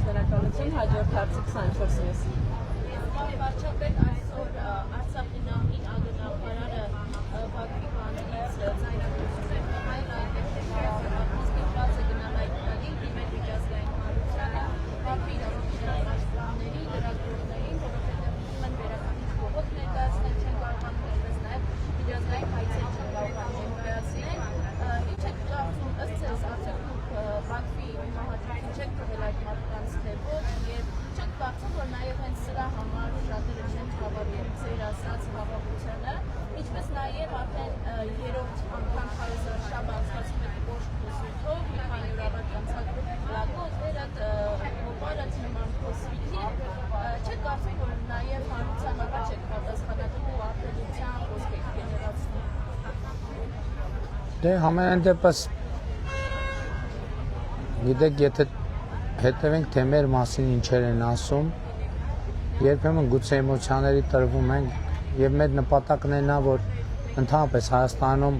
Շնորհակալություն, հաջորդ հարցը 24-ից։ Վարչապետ, այսօր Արցախի նախին ԱԳՆ-ը Բաքվի բանից ձայնագրություն է հայր այդպես է գնալ այդ բանի դիմել միջազգային հանրությանը Բաքվի իրավապաշտպանների լրագրողներին, որովհետև ուզում են վերականգնիչ բողոք ներկայացնել, չեն կարողանում այլպես նաև միջազգային հայցեր չեն կարողանում ներկայացնել։ Ինչ եք կարծում, ըստ ձեզ արդյոք Բաքվի մահաճույքին չեք թողել այդ մարդկանց թե ոչ եւ չեք կարծում, որ նաև հենց սրա համար շատերը չեն հավատում ձեր ասած հավաքությանը, ինչպես նաև արդեն երրորդ անգամ հայոց-շաբաթ անցկացում եք կոշտ խոսույթով, մի քանի օր առաջ անցկացրել լագոտ, վերդ հոբարած նման խոսույթի, չեք կարծում, որ նաև հանրության առաջ եք պատասխանատու արտադրության խոսք եք գեներացնում։ Դե համենայն դեպս գիտեք, եթե հետևենք թե մեր մասին ինչեր են ասում, երբեմն գուցե էմոցիաների տրվում ենք եւ մեր նպատակն է նա, որ ընդհանրապես Հայաստանում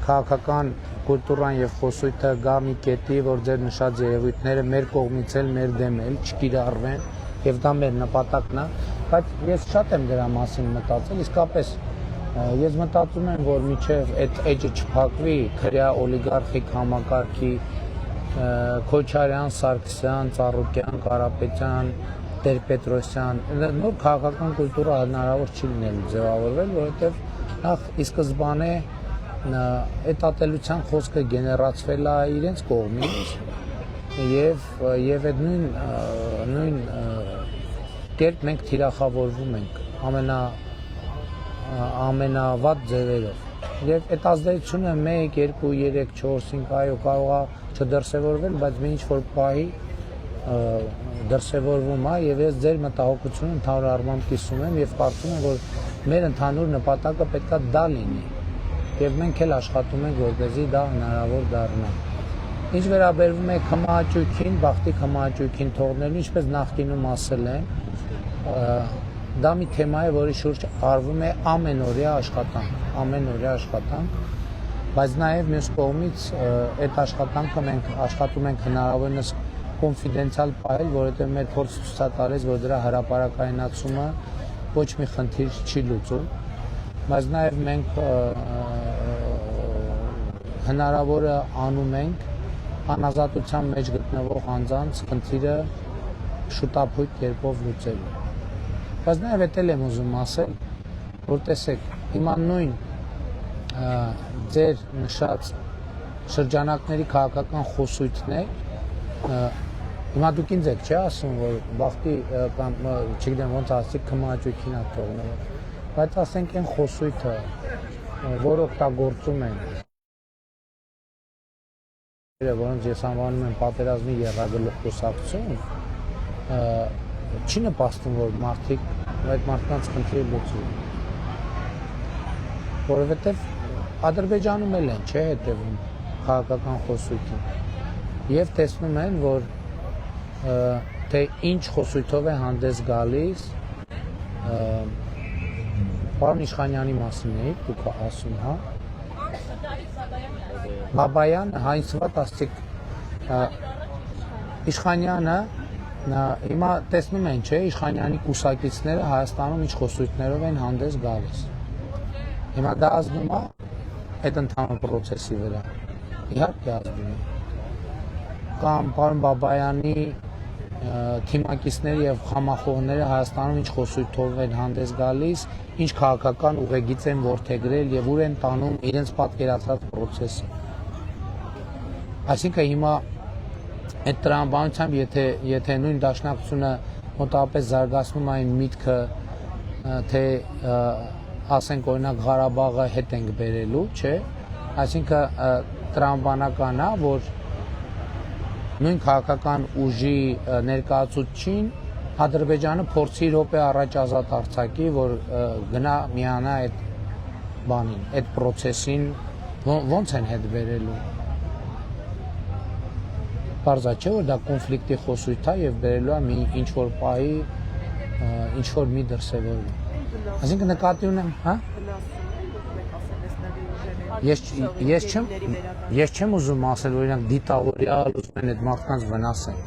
քաղաքական կուլտուրան եւ խոսույթը գա մի կետի, որ ձեր նշած երևույթները մեր կողմից էլ մեր դեմ էլ չկիրառվեն եւ դա մեր նպատակն է, բայց ես շատ եմ դրա մասին մտածել, իսկապես ես մտածում եմ, որ միջև այդ էջը չփակվի քրյա օլիգարխիկ համակարգի Քոչարյան, Սարգսյան, Ծառուկյան, Կարապետյան, Տեր-Պետրոսյան նոր քաղաքական կուլտուրա հնարավոր չի լինելու ձևավորվել, որովհետեւ նախ ի սկզբանե այդ ատելության խոսքը գեներացվել է իրենց կողմից եւ այդ նույն կերպ մենք թիրախավորվում ենք ամենավատ ձևերով եւ այդ ազդեցությունը 1, 2, 3, 4, 5 այո կարող է չդրսևորվել, բայց մի ինչ-որ պահի դրսևորվում է եւ ես ձեր մտահոգությունը ընդհանուր առմամբ կիսում եմ եւ կարծում եմ, որ մեր ընդհանուր նպատակը պետքա դա լինի եւ մենք էլ աշխատում ենք, որպեսզի դա հնարավոր դառնա։ Ինչ վերաբերվում է քմահաճույքին, բախտի քմահաճույքին թողնելու, ինչպես նախկինում ասել եմ, դա մի թեմա է, որի շուրջ արվում է ամենօրյա աշխատանք, բայց նաև մյուս կողմից այդ աշխատանքը մենք աշխատում ենք հնարավորինս կոնֆիդենցիալ պահել, որովհետև մեր փորձը ցույց է տալիս, որ դրա հրապարակայնացումը ոչ մի խնդիր չի լուծում, բայց նաև մենք հնարավորը անում ենք անազատության մեջ գտնվող անձանց խնդիրը շուտափույթ կերպով լուծելու։ Բայց նաև էտել եմ ուզում ասել, որ տեսեք, հիմա նույն ձեր նշած շրջանակների քաղաքական խոսույթներ, հիմա դուք ինձ եք չէ ասում, որ բախտի կամ չգիտեմ ոնց ասիկ քմահաճույքին է թողնելու, բայց ասենք այն խոսույթը, որ օգտագործում են, որոնց ես անվանում եմ պատերազմի եռագլուխ կուսակցություն, չի նպաստում, որ այդ մարդկանց խնդիրը լուծվի, որովհետև Ադրբեջանում էլ են, չէ, հետևում քաղաքական խոսույթին եւ տեսնում են, որ թե ինչ խոսույթով է հանդես գալիս պարոն Իշխանյանի մասին էիք դուք ասում, հա? Բաբայան, հայնցված ասցիք Իշխանյանը հիմա տեսնում են, չէ, Իշխանյանի կուսակիցները Հայաստանում ինչ խոսույթներով են հանդես գալիս։ Հիմա դա ազդում է այդ ընդհանուր process-ի վրա։ Իհարկե ազդում է։ Կամ պարոն Բաբայանի թիմակիցները եւ խամախոհները Հայաստանում ինչ խոսույթով են հանդես գալիս, ինչ քաղաքական ուղեգիծ են որդեգրել եւ ուր են տանում իրենց պատկերացած process-ը։ Այսինքն հիմա այդ տրամաբանությամբ եթե նույն դաշնակցությունը մոտավորապես զարգացնում այն միտքը, թե ասենք օրինակ Ղարաբաղը հետ ենք բերելու, չէ, այսինքն տրամաբանական է, որ նույն քաղաքական ուժի ներկայացուցիչին Ադրբեջանը փորձի րոպե առաջ ազատ արձակի, որ գնա միանա այդ բանին, այդ process-ին ոնց են հետ բերելու։ Պարզա չէ, որ դա կոնֆլիկտի խոսույթ է եւ բերելու է մի ինչ-որ պահի ինչ-որ մի դրսևորում։ Այսինքն նկատի ունեմ, հա? Ես չեմ ուզում ասել, որ իրանք դիտավորյալ ուզում են այդ մարդկանց վնասեն,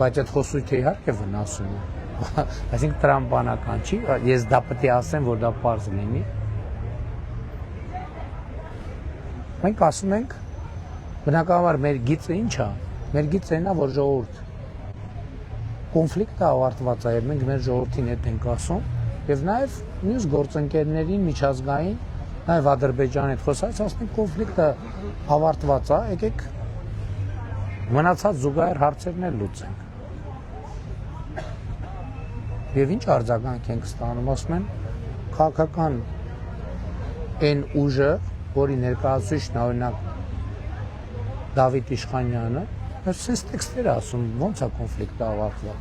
բայց այդ խոսույթը իհարկե վնասում է։ Այսինքն տրամաբանական չի, ես դա պետք է ասեմ, որ դա պարզ լինի։ Մենք ասում ենք, բնականաբար մեր գիծը ինչ է։ Մեր գիծը այն է, որ ժողովուրդ կոնֆլիկտը ավարտված է եւ մենք մեր ժողովրդին հետ ենք ասում եւ նաեւ մյուս գործընկերներին միջազգային նաեւ Ադրբեջանի հետ խոսած ասենք կոնֆլիկտը ավարտված է, եկեք մնացած զուգահեռ հարցերն էլ լուծենք։ Եվ ինչ արձագանք ենք ստանում, ասում են քաղաքական այն ուժը, որի ներկայացուցիչն օրինակ Դավիթ Իշխանյանը Սենց տեքստեր ասում, ոնց է կոնֆլիկտը ավարտված։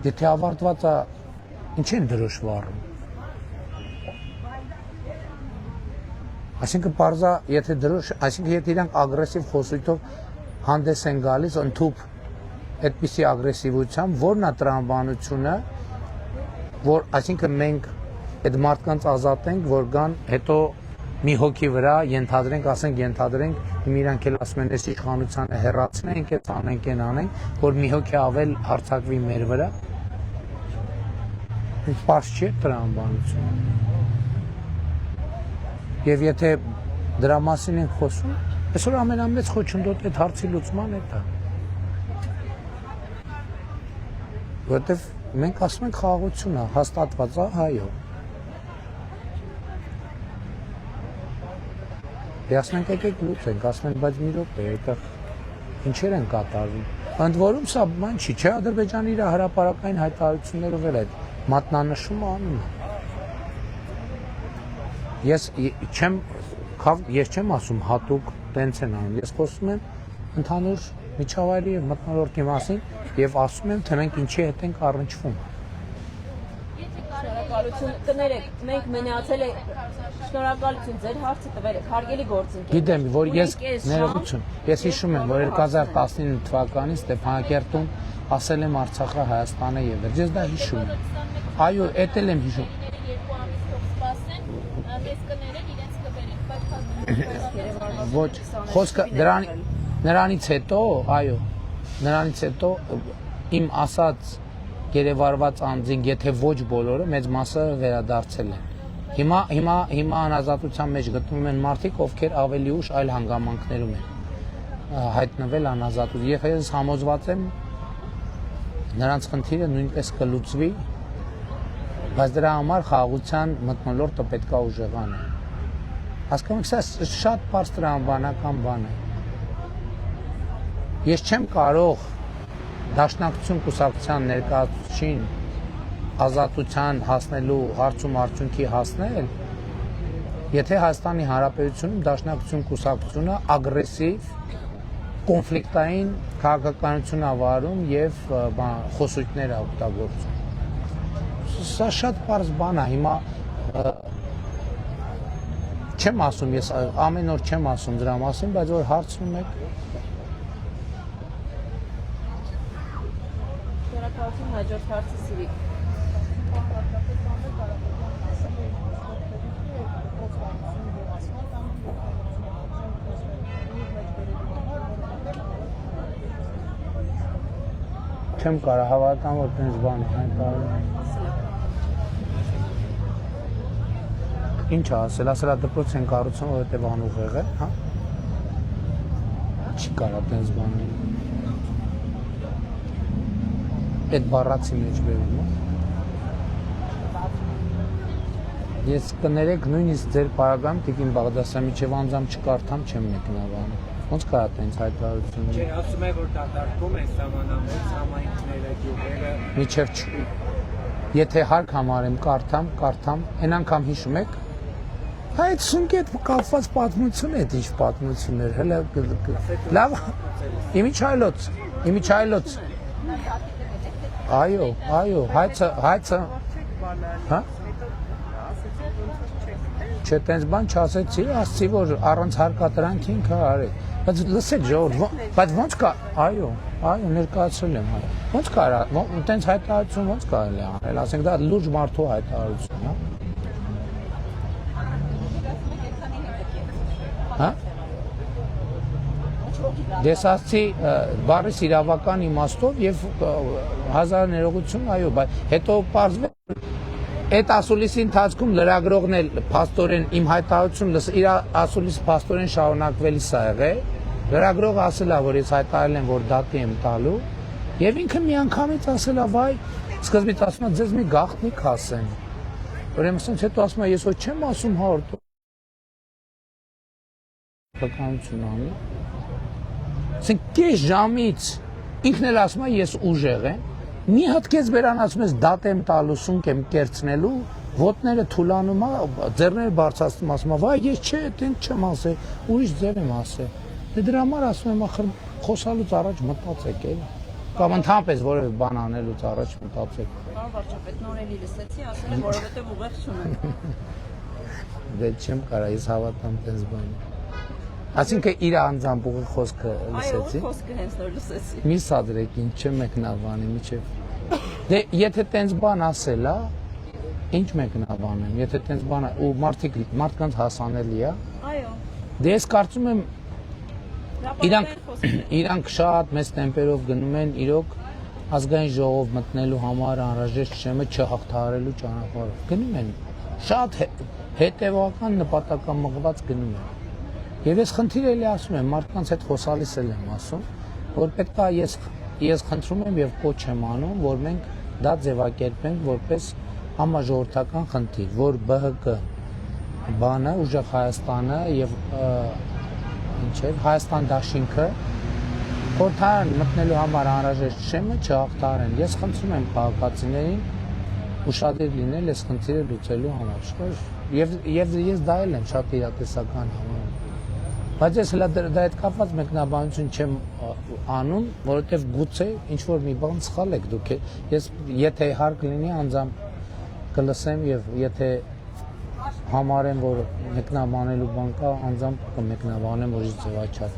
Եթե ավարտված է, ինչ են դրոշ վառում։ Այսինքն պարզա, եթե իրանք ագրեսիվ խոսույթով հանդես են գալիս, ընդհուպ այդպիսի ագրեսիվությամբ, որն է տրամաբանությունը, որ այսինքն մենք այդ մարդկանց ազատենք, որ գան հետո մի հոգի վրա ենթադրենք հիմա իրանք էլ ասում են այս իշխանությանը հեռացնենք, այդ անենք, որ մի հոգի ավել հարձակվի մեր վրա։ Պարզ չի տրամաբանությունը։ Եվ եթե դրա մասին ենք խոսում, այսօր ամենամեծ խոչընդոտը այդ հարցի լուծման է դա։ Որտեվ մենք ասում ենք խաղաղությունը հաստատված է, այո։ Ասում ենք եկեք լուծենք, ասում են բայց մի րոպե, այդտեղ ինչեր են կատարվում։ Ընդ որում սա բան չի, չէ, Ադրբեջանը իր հրապարակային հայտարարություններով էլ այդ մատնանշումը անում է։ Ես չեմ ասում հատուկ տենց են անում, ես խոսում եմ ընդհանուր միջավայրի եւ մթնոլորտի մասին եւ ասում եմ, թե մենք ինչի հետ ենք առնչվում։ Շնորհակալություն կներեք, մենք մնացել ենք շնորհակալություն ձեր հարցը տվել եք, հարգելի գործընկեր։ Գիտեմ, որ ես ներողություն, ես հիշում եմ, որ 2019 թվականին Ստեփանակերտում ասել եմ Արցախը Հայաստանը եւ վերջ, ես դա հիշում եմ։ Այո, էդ էլ եմ հիշում։ Ոչ, խոսքը նրանից հետո, այո, նրանից հետո իմ ասած գերեվարված անձին, եթե ոչ բոլորը, մեծ մասը վերադարձել են։ Հիմա անազատության մեջ գտնվում են մարդիկ, ովքեր ավելի ուշ այլ հանգամանքներում են հայտնվել անազատություն։ Եվ ես համոզված եմ, նրանց խնդիրը նույնպես կլուծվի, բայց դրա համար խաղաղության մթնոլորտը պետք է ուժեղանա։ Հասկանում եք, սա շատ պարզ տրամաբանական բան է։ Ես չեմ կարող Դաշնակցություն կուսակցության ներկայացուցիչին ազատության հասնելու հարցում արդյունքի հասնել, եթե Հայաստանի Հանրապետությունում Դաշնակցություն կուսակցությունը ագրեսիվ, կոնֆլիկտային քաղաքականություն ավարում եւ խոսույթներ օգտագործում։ Սա շատ պարզ բան է, հիմա չեմ ասում, ես ամեն օր չեմ ասում դրա մասին, բայց որ հարցնում եք հաջորդ հարցը սիրիկ։ Չեմ կարող հավատամ, որ տենց բան է կարող։ Ինչ ասել, ասելա դպրոց են կառուցում, որովհետև անուղեղ է, հա։ Չի կարող տենց բան։ Այդ բառացի մեջ բերում է։ Ես կներեք նույնիսկ ձեր պարագայում Տիկին Բաղդասարյանի միջև անձամ չկարդամ, չեմ մեկնաբանում։ Ոնց կարա տենց հայտարարություն։ Չէ, ասում է, որ դատարկում են սահմանամերձ համայնքները, գյուղերը։ Միջև եթե հարկ համարեմ կարդամ, այն անգամ հիշում եք։ Այդ սունկետ կապված պատմություն է, ինչ պատմություն էր, հələ լավ։ Իմիջայլոց։ Այո, հայցը, հա? Չէ, տենց բան չասեցի, ասացի, որ առանց հարկատրանք ինքը արեք։ Բայց լսեք ժողովուրդ, բայց ոնց կա, այո, ներկայացրել եմ, ոնց կարա, տենց հայտարարություն ոնց կարելի է անել, ասենք դա լուրջ մարդու հայտարարություն, հա? Հա? Ես ասացի բառիս իրավական իմաստով եւ հազար ներողություն, այո, բայց հետո պարզվեց այդ ասուլիսի ընթացքում լրագրողն էլ փաստորեն իմ հայտարարություն իր ասուլիսը փաստորեն շարունակվելիս է եղել։ Լրագրողը ասել է, որ ես հայտարարել եմ, որ դատի եմ տալու, եւ ինքը միանգամից ասել է, վայ, սկզբից ասում է, ձեզ մի գաղտնիք ասեմ։ Ուրեմն ասենց հետո ասում է, ես ոչ չեմ ասում 100%։ Ասենք կես ժամից ինքն էլ ասում է, ես ուժեղ եմ, մի հատ կես բերան ասում ես դատ եմ տալու, սունկ եմ կերցնելու, ոտները թուլանում է, ձեռները բարձրացնում, ասում է, վայ, ես չէ, տենց չեմ ասել, ուրիշ ձև եմ ասել։ Դրա համար ասում եմ, ախր խոսալուց առաջ մտածեք էլ, կամ ընդհանրապես որևէ բան անելուց առաջ մտածեք։ Պարոն վարչապետ, նորելի լսեցի, ասել եմ, որովհետև ուղեղ չունեմ։ Դե չեմ կարա, ես հավատամ տենց բան։ Այսինքն իր անձամբ ուղի խոսքը լսեցի։ Այո, խոսքը հենց նոր լսեցի։ Մի սադրեք, ինչ չեմ մեկնաբանի, միջև։ Դե եթե տենց բան ասել է, Ինչ մեկնաբանեմ, եթե տենց բան է, ու մարդկանց հասանելի է։ Այո։ Դե ես կարծում եմ իրանք շատ մեծ տեմպերով գնում են իրոք ազգային ժողով մտնելու համար անհրաժեշտ շեմը չհաղթահարելու ճանապարհով։ Գնում են շատ հետևական նպատակամղված գնում են։ Եվ ես խնդիր էլի ասում եմ, մարդկանց հետ խոսալիս էլ եմ ասում, որ պետք է ես խնդրում եմ եւ կոչ եմ անում, որ մենք դա ձևակերպենք որպես համաժողովրդական խնդիր, որ ԲՀԿ բանը ուժեղ Հայաստանը եւ ինչ է Հայաստան դաշինքը խորհրդարան մտնելու համար անհրաժեշտ շեմը չհաղթահարեն։ Ես խնդրում եմ քաղաքացիներին ուշադիր լինել այս խնդիրը լուծելու համար։ Եվ ես դա էլ եմ շատ իրատեսական համարում։ Բայց ես հլա դա հետ կապված մեկնաբանություն չեմ անում, որովհետեւ գուցե ինչ որ մի բան սխալ եք դուք։ Ես եթե հարկ լինի անձամբ կլսեմ եւ եթե համարեմ, որ մեկնաբանելու բան կա, անձամբ կմեկնաբանեմ, որ ձևաչափ։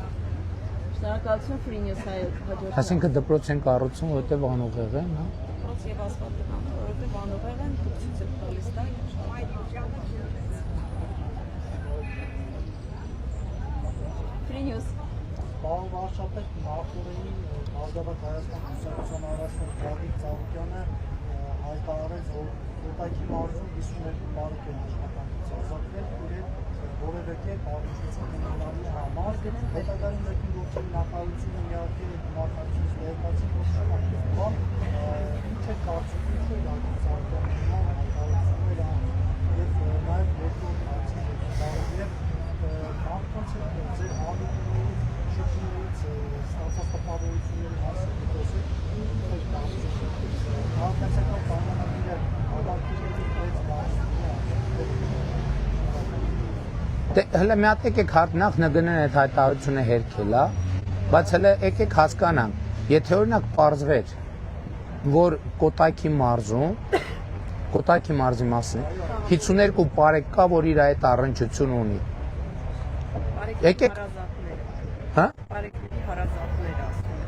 Շնորհակալություն Ֆրինյոս հաջորդ։ Այսինքն դպրոց են կառուցում, որովհետեւ անուղեղ են, հա։ Դպրոց եւ ասֆալտական, որովհետեւ անուղեղ են, դուք ցույց եք տալիս դա եւ Ֆրինյոս։ Պարոն վարչապետ, նախորդին Ազգավարտ Հայաստան Կուսակցության առաջնորդ Գագիկ Ծառուկյանը հայտարարեց, որ Կոտայքի մարզում 52 մարդ են աշխատանքից ազատվել, որևէ կերպ առնչություն ունենալու համար հետագայում ներքին գործերի նախարարությունը իհարկե մարդկանցից ներկայացին ոչ ինչ է կարծում, ինչ է Գագիկ Ծառուկյանի հայտարարությունները եւ նաեւ երկրորդ հարցը բարեւ մարդկանց հետ ձեր անուններից շրջաններից ստացած տպավորությունների մասին խոսեք, քաղաքացիական պայմանագիրը հավաքիչների Դե հələ մի հատ եկեք նախ նգնեն այդ հայտարարությունը հերքել, բայց հələ եկեք հասկանանք, եթե օրինակ պարզվեր, որ Կոտայքի մարզի մասին 52 բարեկամ կա, որ իր այդ առնչություն ունի։ Եկեք հա? Բարեկամի հարազատներ ասում են։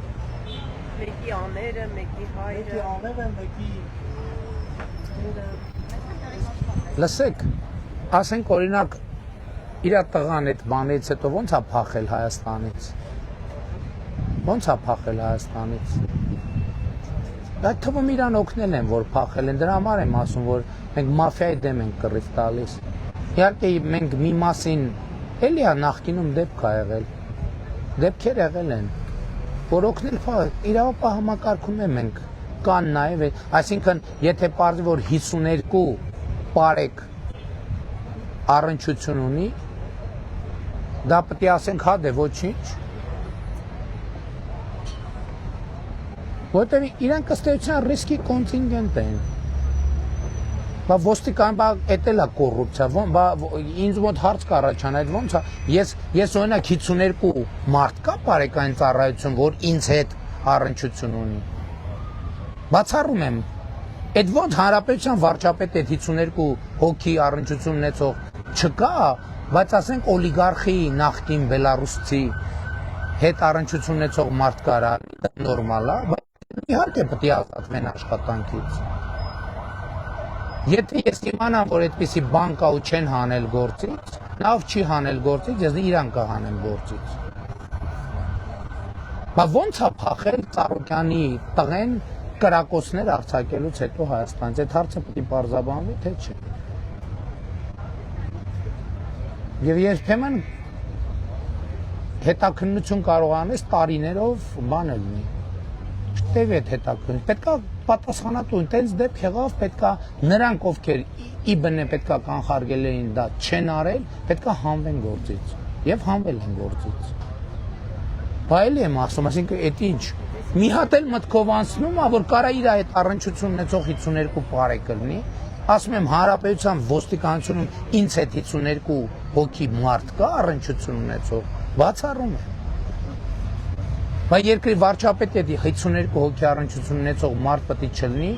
Մեկի աները, մեկի հայրը։ Մեկի աները, մեկի Լսեք, ասենք օրինակ իր տղան այդ բանից հետո ո՞նց է փախել Հայաստանից։ Ո՞նց է փախել Հայաստանից։ Այդ թվում իրան օգնել են, որ փախել են, դրա համար եմ ասում, որ մենք մաֆիայի դեմ ենք կռիվ տալիս։ Իհարկե մենք մի մասին էլի է նախկինում դեպք ա եղել։ Դեպքեր եղել են, որ օգնել իրավապահ համակարգում ենք կան նաև, այսինքն եթե պարզվի որ 52 բարեկ առնչություն ունի, դա պետք է ասենք հա դե ոչինչ։ Որտեղ իրանք ըստ էության ռիսկի կոնտինգենտ են։ Բա ոստիկան բա էտել է կոռուպցիա, ինձ մոտ հարց կառաջանա, այդ ո՞նց է։ Ես օրինակ 52 մարդ կա բարեկային ծառայություն, որ ինձ հետ առնչություն ունի։ Բացառում եմ, այդ ո՞նց հանրապետության վարչապետ այդ 52 հոգի առնչություն ունեցող չկա, բայց ասենք օլիգարխի նախկին բելարուսցի հետ առնչություն ունեցող մարդ կարա, դա նորմալ է, բայց իհարկե պետք է ազատվեն աշխատանքից։ Եթե ես իմանամ, որ այդպիսի բան կա ու չեն հանել գործից, նա ով չի հանել գործից, ես իրան կհանեմ գործից։ Բա ո՞նց է փախել Ծառուկյանի տղեն կրակոցներ արձակելուց հետո Հայաստանից, այդ հարցը պետք է պարզաբանվի, թե չէ։ Եվ երբեմն հետաքննություն կարող անես տարիներով բանը լինի։ Չտեվի այդ հետաքննություն, պետքա պատասխանատու, տենց դեպք եղավ, պետքա նրանք ովքեր ի բնե պետքա կանխարգել էին դա չեն արել, պետքա հանվեն գործից եւ հանվել են գործից։ Բայելի եմ ասում, ասինքն այդ ինչ մի հատ էլ մտքով անցնում է, որ կարա իր այդ առնչություն ունեցող 52 բարեկ լինի, ասում եմ հանրապետության ոստիկանությունում ինձ հետ 52 հոգի մարդ կա առնչություն ունեցող, բացառում եմ։ Բա երկրի վարչապետի հետ 52 հոգի առնչություն ունեցող մարդ պետք է չլինի,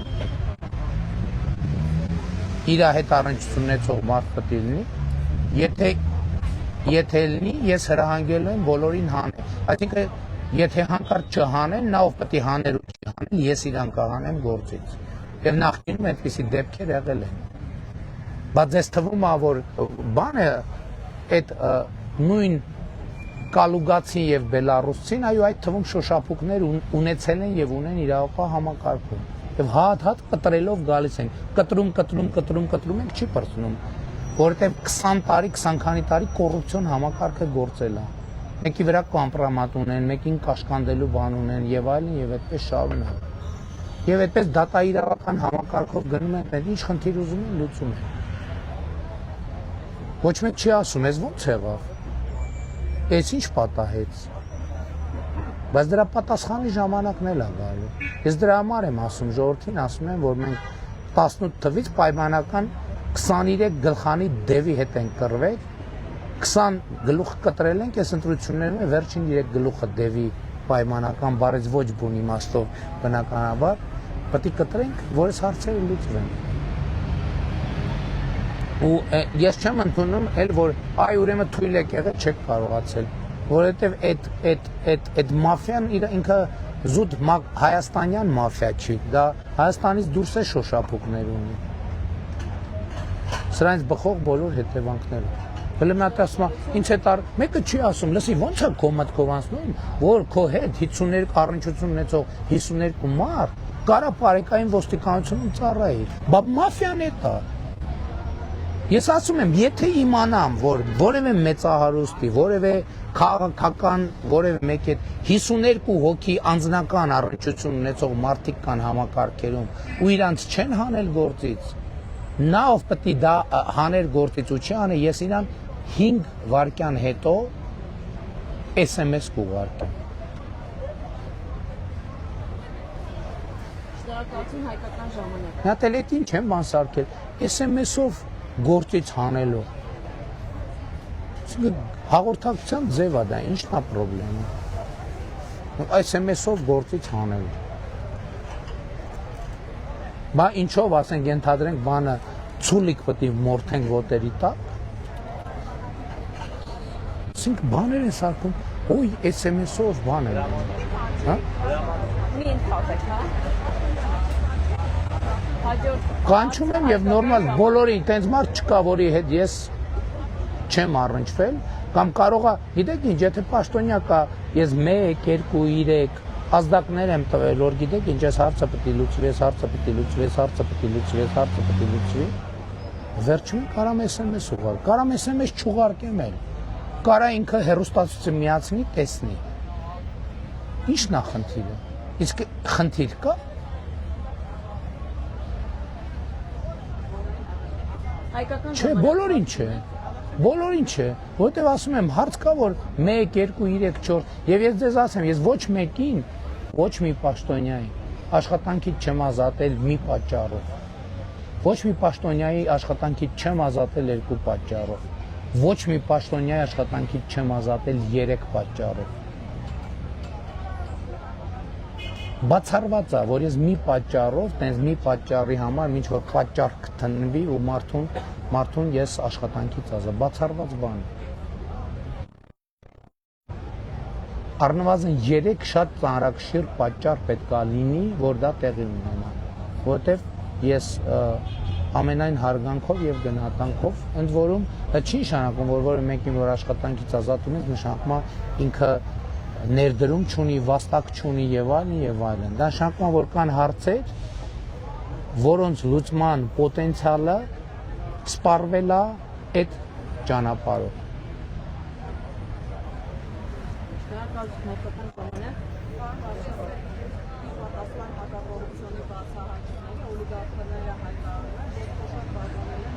իր հետ առնչություն ունեցող մարդ պետք է լինի, եթե լինի, ես հրահանգելու եմ բոլորին հանել։ Այսինքն եթե հանկարծ չհանեն, նա ով պետք է հաներ ու չի հանել, ես իրան կհանեմ գործից։ Եվ նախկինում այդպիսի դեպքեր եղել են։ Բայց ես թվում է, որ բանը այդ նույն կալուգացին եւ բելարուսցին, այո, այդ թվում շոշափուկներ ունեցել են եւ ունեն իրավապահ համակարգում։ Եվ հատ կտրելով գալիս են, կտրում ենք, չի պրծնում, որովհետեւ 20 տարի, 20 քանի տարի կոռուպցիոն համակարգը գործել է։ Մեկի վրա կոմպրոմատ ունեն, մեկին կաշկանդելու բան ունեն եւ այլն եւ այդպես շարունակ։ Եվ այդպես դատաիրավական համակարգով գնում են, ինչ խնդիր ուզում են լուծում են։ Ոչ մեկ չի ասում, ես ո՞նց եղավ։ Էս ինչ պատահեց։ Բայց դրա պատասխանի ժամանակն էլ է գալու։ Ես դրա համար եմ ասում, ժողովրդին ասում եմ, որ մենք 18 թվից պայմանական 23 գլխանի դևի հետ ենք կռվել, 20 գլուխ կտրել ենք, այս ընտրություններում վերջին 3 գլուխը դևի պայմանական բարեց ոչ բուն իմաստով բնականաբար պետք է կտրենք, որ այս հարցերը լուծվեն։ Ու ես չեմ ընդունում էլ որ այ ուրեմն թույլ եք եղել չեք կարողացել, որովհետև այդ մաֆիան ինքը զուտ հայաստանյան մաֆիա չի, դա Հայաստանից դուրս է շոշափուկներ ունի։ Սրանից բխող բոլոր հետևանքները։ Հələ մի հատ ասում է, ինչ է տար, մեկը չի ասում, լսի ո՞նց է քո մտքով անցնում, որ քո հետ 52 առնչություն ունեցող 52 մարդ կարա բարեկային ոստիկանությունում ծառայի։ Բա մաֆիան է դա։ Ես ասում եմ, եթե իմանամ, որ որևէ մեծահարուստի, որևէ քաղաքական, որևէ մեկի հետ 52 հոգի անձնական առնչություն ունեցող մարդիկ կան համակարգերում ու իրանց չեն հանել գործից, նա ով պետք է դա հաներ գործից ու չի հանել, ես իրան 5 վայրկյան հետո SMS կուղարկեմ։ Շնորհակալություն հայկական ժամանակ։ Նա տելետ ինչ եմ բան սարքել, SMS-ով գործից հանելու։ Հաղորդակցության ձև է դա, ինչն է պրոբլեմը։ SMS-ով գործից հանելու։ Բա ինչով ասենք ենթադրենք բանը ցուլիկ պետք է մորթենք ոտերի տակ։ Ասենք բաներ են սարքում, ոյ SMS-ով բաներ։ Հա։ Մի ընդհատեք, հա։ Կանչում եմ եւ նորմալ բոլորին, տենց մարդ չկա, որի հետ ես չեմ առնչվել, կամ կարող է, գիտեք ինչ, եթե պաշտոնյա կա, ես 1, 2, 3 ազդակներ եմ տվել, որ գիտեք ինչ, ես հարցը պետք է լուծվի, հարցը պետք է լուծվի, հարցը պետք է լուծվի, հարցը պետք է լուծվի։ Վերջում կարամ SMS ուղարկեմ, կարամ SMS չուղարկեմ էլ։ Կարա ինքը հեռուստացույցը միացնի, տեսնի։ Ի՞նչն է խնդիրը։ Իսկ խնդիր կա։ Չէ, բոլորին չէ, որտեվ ասում եմ, հարց կա, որ 1, 2, 3, 4, և ես ձեզ ասեմ, ես ոչ մեկին, ոչ մի պաշտոնյայի աշխատանքից չեմ ազատել մի պատճառով, ոչ մի պաշտոնյայի աշխատանքից չեմ ազատել 2 պատճառով, ոչ մի պաշտոնյայի աշխատանքից չեմ ազատել 3 պատճառով։ Բացառված է, որ ես մի պատճառով, տենց մի պատճառի համար, ինչ որ պատճառ կթնվի ու մարդուն ես աշխատանքից ազատ, բացառված բան։ Առնվազն 3 շատ ծանրակշիռ պատճառ պետք է լինի, որ դա տեղի ունենա, որտեվ ես ամենայն հարգանքով եւ գնահատանքով, ընդ որում, դա չի նշանակում, որ որը մեկին որ աշխատանքից ազատ ունես, նշանակում է ինքը ներդրում չունի, վաստակ չունի եւ այլն, դա նշանակում է, որ կան հարցեր, որոնց լուծման պոտենցիալը սպառվել է այդ ճանապարհով։ Շնորհակալություն հայկական ժամանակ։ Պատասխան հակառակորուպցիոնի բացահայտումները օլիգարխները հայտարարել են, որ փոխանակ բաժանել են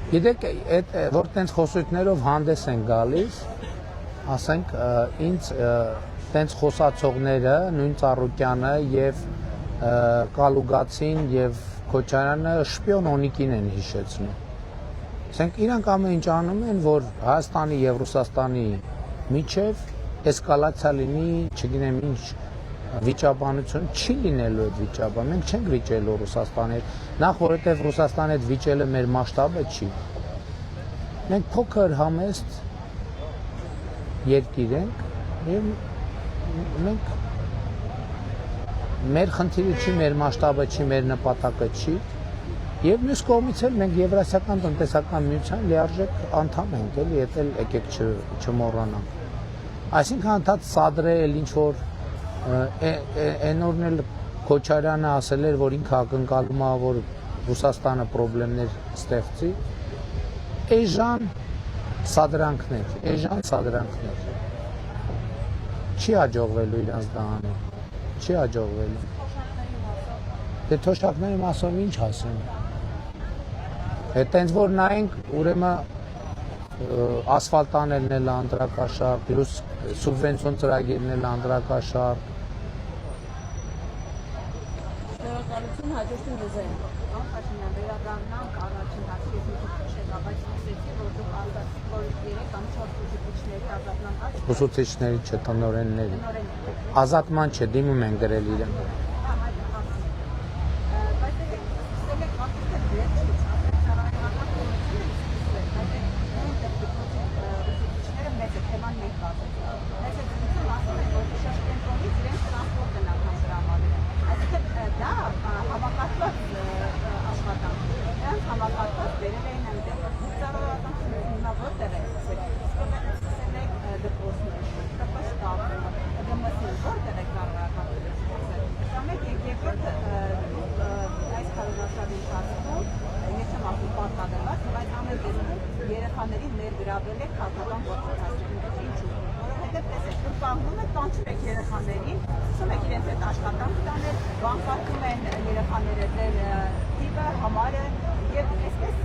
Գիտեք, որ տենց խոսույթներով հանդես են գալիս, ասենք ինձ տենց խոսացողները, նույն Ծառուկյանը եւ Կալուգացին եւ Քոչարյանը շպիոն Օնիկին են հիշեցնում։ Ասենք իրանք ամեն ինչ անում են, որ Հայաստանի եւ Ռուսաստանի միջև էսկալացիա լինի, չգիտեմ ինչ վիճաբանություն չի լինելու այդ վիճաբը։ Մենք չենք վիճելու Ռուսաստանի հետ, նախ որովհետեւ Ռուսաստանի հետ վիճելը մեր մասշտաբը չի։ Մենք փոքր համեստ երկիր ենք եւ մենք մեր խնդիրը չի, մեր մասշտաբը չի, մեր նպատակը չի եւ մյուս կողմից էլ մենք Եվրասիական տնտեսական միության լիարժեք անդամ ենք, էլի, դա էլ եկեք չմոռանանք։ Այսինքն հանդած սադրել ինչ որ այնօրն էլ Քոչարյանը ասել էր, որ ինքը ակնկալում է, որ Ռուսաստանը խնդիրներ ստեղծի, էժան սադրանքներ չի հաջողվելու իրանց դա անել, չի հաջողվելու։ Դե թոշակների մասով ինչ ասեմ։ Հետենց որ նայենք, ուրեմն ասֆալտ անելն էլ անդրակաշարք, պլյուս սուբվենցիոն ծրագիրն էլ անդրակաշարք։ Շնորհակալություն, հաջորդին դեզայն։ Փաշինյան վերադառնանք առաջին հաշվի շեգաբայց ասեցի, որ դուք ազատ որ 3 կամ 4 ուսուցիչների ազատման Ուսուցիչների չէ, տնօրենների։ Ազատման չէ, դիմում են գրել իրեն։ Երեխաների ներգրավել է քաղաքական գործընթացում։ Ինչու՞։ Որովհետև տեսեք, դուք կանգնում եք կանչում եք երեխաներին, ասում եք իրենց հետ աշխատանք տանել, բանկարկում են երեխաները ձեր տիպը, համարը եւ այսպես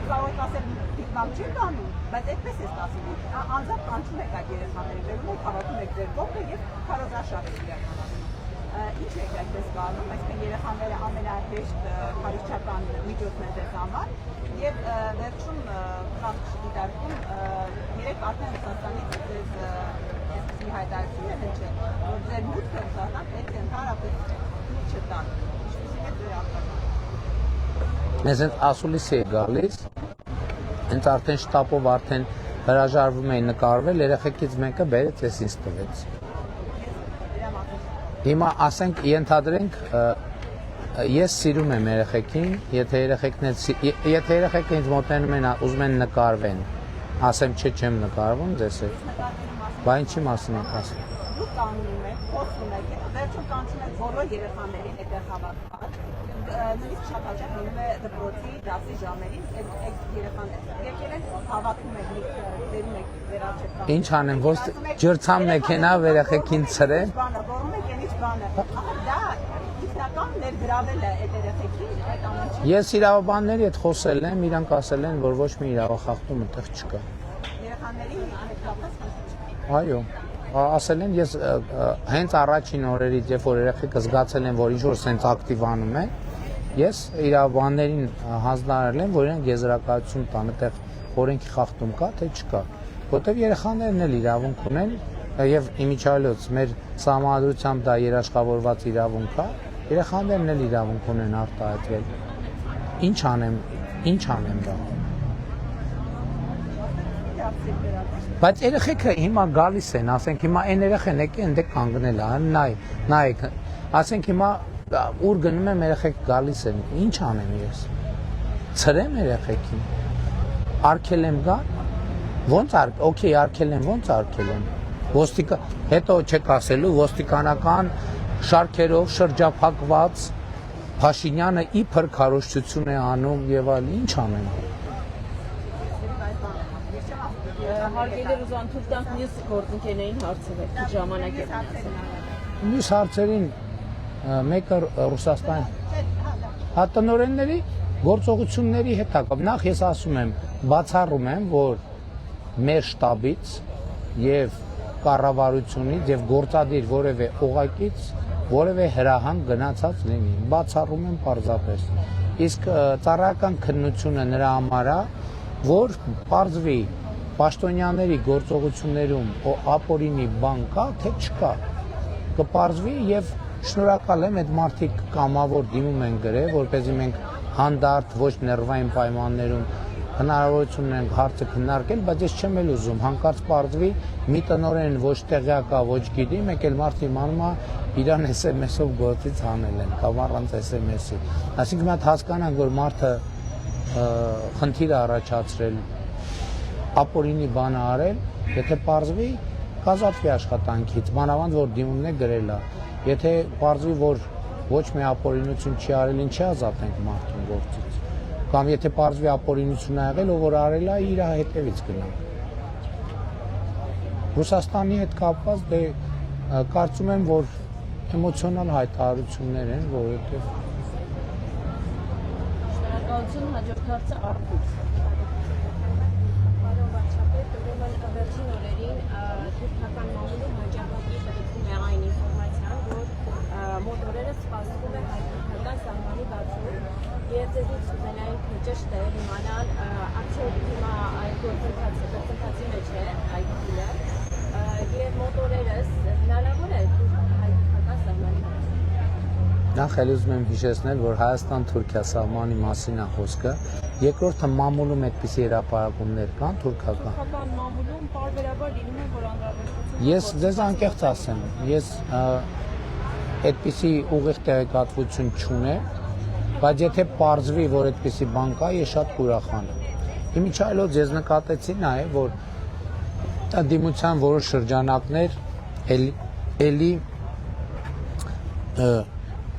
կարող եք ասել դիպամ չի կանում, բայց այդպես է ստացվում։ Անձամբ կանչում եք այդ երեխաներին, վերում եք հավաքում եք ձեր կողքը եւ քարոզարշավ եք իրականացնում։ Ինչ եք այդպես կանում, այսինքն երեխաները ամենահեշտ քարիչական միջոցն է ձեզ համար եւ վերջում քաղաք դիտարկում երեք արդեն Ռուսաստանից ձեզ այսպեսի հայտարարություն է հնչել, որ ձեր մուտքը Ռուսաստան պետք է ընդհանրապես դուք չտան։ Ինչպեսին է ձեր արտադրությունը։ Մեզ այդ ասուլիսի է գալիս, հենց արդեն շտապով արդեն հրաժարվում էին նկարվել, երեխեքից մեկը բերեց էս ինձ տվեց։ Հիմա ասենք ենթադրենք ես սիրում եմ երեխեքին, եթե երեխեքն ինձ մոտենում են, ուզում են նկարվեն, ասեմ չէ չեմ նկարվում ձեզ հետ, բա ինչի մասին եք ասում։ Դուք կանգնում եք, խոսում եք, վերջում կանչում եք բոլոր երեխաներին այդտեղ հավաքված, նույնիսկ շատ հաճախ լինում է դպրոցի դասի ժամերին այդ երեխաները եկել են հավաքում եք, վերում եք վերաչեք։ Ինչ անեմ, ոչ ջրցան մեքենա երեխեքին ցրեն։ Բառում եք ինչ բանը։ Դա ինքնական ներգրավել է այդ երեխեքին այդ ամենը։ Ես իրավաբանների հետ խոսել եմ, իրանք ասել են, որ ոչ մի իրավախախտում այդտեղ չկա։ Երեխաների հետ կապված։ Այո, ասել են ես հենց առաջին օրերից, երբ որ երեխեքը զգացել են, որ ինչ-որ սենց ակտիվանում են, ես իրավաբաններին հանձնարարել եմ, որ իրենք եզրակացություն տան, այդտեղ օրենքի խախտում կա, թե չկա։ Որտեւ երեխաներն էլ իրավունք ունեն եւ իմիջիալոց մեր համադրությամբ դա երաշխավորված իրավունք է, երեխաներն էլ իրավունք ունեն արտահայտվել։ Ինչ անեմ դա։ Բայց երեխեքը հիմա գալիս են, ասենք հիմա այն երեխեն եկի ընդ կանգնել է, նայեք, ասենք հիմա ուր գնում եմ երեխեք գալիս են, ինչ անեմ ես։ Ցրեմ երեխեքին։ Արկել եմ գա։ Ոնց օքեյ արկել եմ, ոնց արկել եմ։ Հետո չեք ասելու ոստիկանական շարքերով շրջափակված Փաշինյանը իբր քարոզչություն է անում եւ այլ, ինչ անեմ։ Հարգելի Ռուզան, թույլ տանք մյուս գործընկերներին հարցրել, ժամանակ է։ Մյուս հարցերին մեկը Ռուսաստան տնօրենների գործողությունների հետ կապ։ Նախ ես ասում եմ, բացառում եմ, որ մեր շտաբից եւ կառավարությունից եւ գործադիր որևէ օղակից որևէ հրահանգ գնացած լինի։ Բացառում եմ պարզապես։ Իսկ ծառայական քննությունը նրա համար է, որ պարզվի պաշտոնյաների գործողություններում ապօրինի բան կա, թե չկա։ Կպարզվի եւ շնորհակալ եմ այդ մարդիկ կամավոր դիմում են գրել, որպեսզի մենք հանդարտ ոչ ներվային պայմաններում հնարավորություն ունենք հարցը քննարկել, բայց ես չեմ էլ ուզում հանկարծ պարզվի մի տնօրեն ոչ տեղյակա, ոչ գիտի, մեկ էլ մարդ իմանում է իրան SMS-ով գործից հանել են կամ առանց SMS-ի։ Այսինքն մենք հասկանանք, որ մարդը խնդիր է առաջացրել, ապօրինի բան է արել, եթե պարզվի կազատվի աշխատանքից, մանավանդ որ դիմումն է գրել է։ Եթե պարզվի, որ ոչ մի ապօրինություն չի արել, ինչի ազատենք մարդուն գործից։ Կամ եթե պարզվի ապօրինություն ա եղել, ով որ արել է, իր հետևից գնանք։ Ռուսաստանի հետ կապված դե կարծում եմ, որ էմոցիոնալ հայտարարություններ են, որովհետև Շնորհակալություն, հաջորդ հարցը Արփուր։ Պարոն վարչապետ, ուրեմն վերջին օրերին թուրքական մամուլում հաջողակի պատկում է այն ինֆորմացիան, որ մոտ օրերս սպասվում է հայ-թուրքական սահմանի բացում եւ ձեզնից ուզենային ճիշտ է իմանալ արդյոք հիմա այդ գործընթացի մեջ է այդ դիլը եւ մոտ օրերս հնարավոր է հայ-թուրքական սահմանի բացում։ Նախ էլ ուզում եմ հիշեցնել, որ Հայաստան-Թուրքիա սահմանի մասին է խոսքը, երկրորդը մամուլում այդպիսի հրապարակումներ կան թուրքական։ Թուրքական մամուլում պարբերաբար լինում է, որ անհրաժեշտություն։ Ես ձեզ անկեղծ ասեմ, ես այդպիսի ուղիղ տեղեկատվություն չունեմ, բայց եթե պարզվի, որ այդպիսի բան կա, ես շատ կուրախանամ։ Իմիջայլոց ես նկատեցի նաև, որ դիմության որոշ շրջանակներ էլի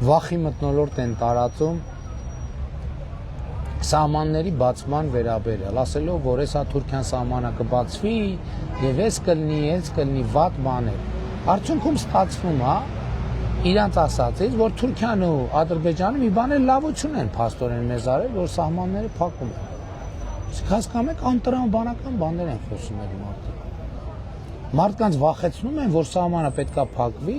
վախի մթնոլորտ են տարածում սահմանների բացման վերաբերյալ, ասելով, որ հեսա Թուրքիան սահմանը կբացվի եւ էս կլինի վատ բաներ։ Արդյունքում ստացվում է իրանց ասածից, որ Թուրքիան ու Ադրբեջանը մի բան էլ լավություն են փաստորեն մեզ արել, որ սահմանները փակում են։ Իսկ հասկանում եք, անտրամաբանական բաներ են խոսում այդ մարդիկ։ Մարդկանց վախեցնում են, որ սահմանը պետքա փակվի,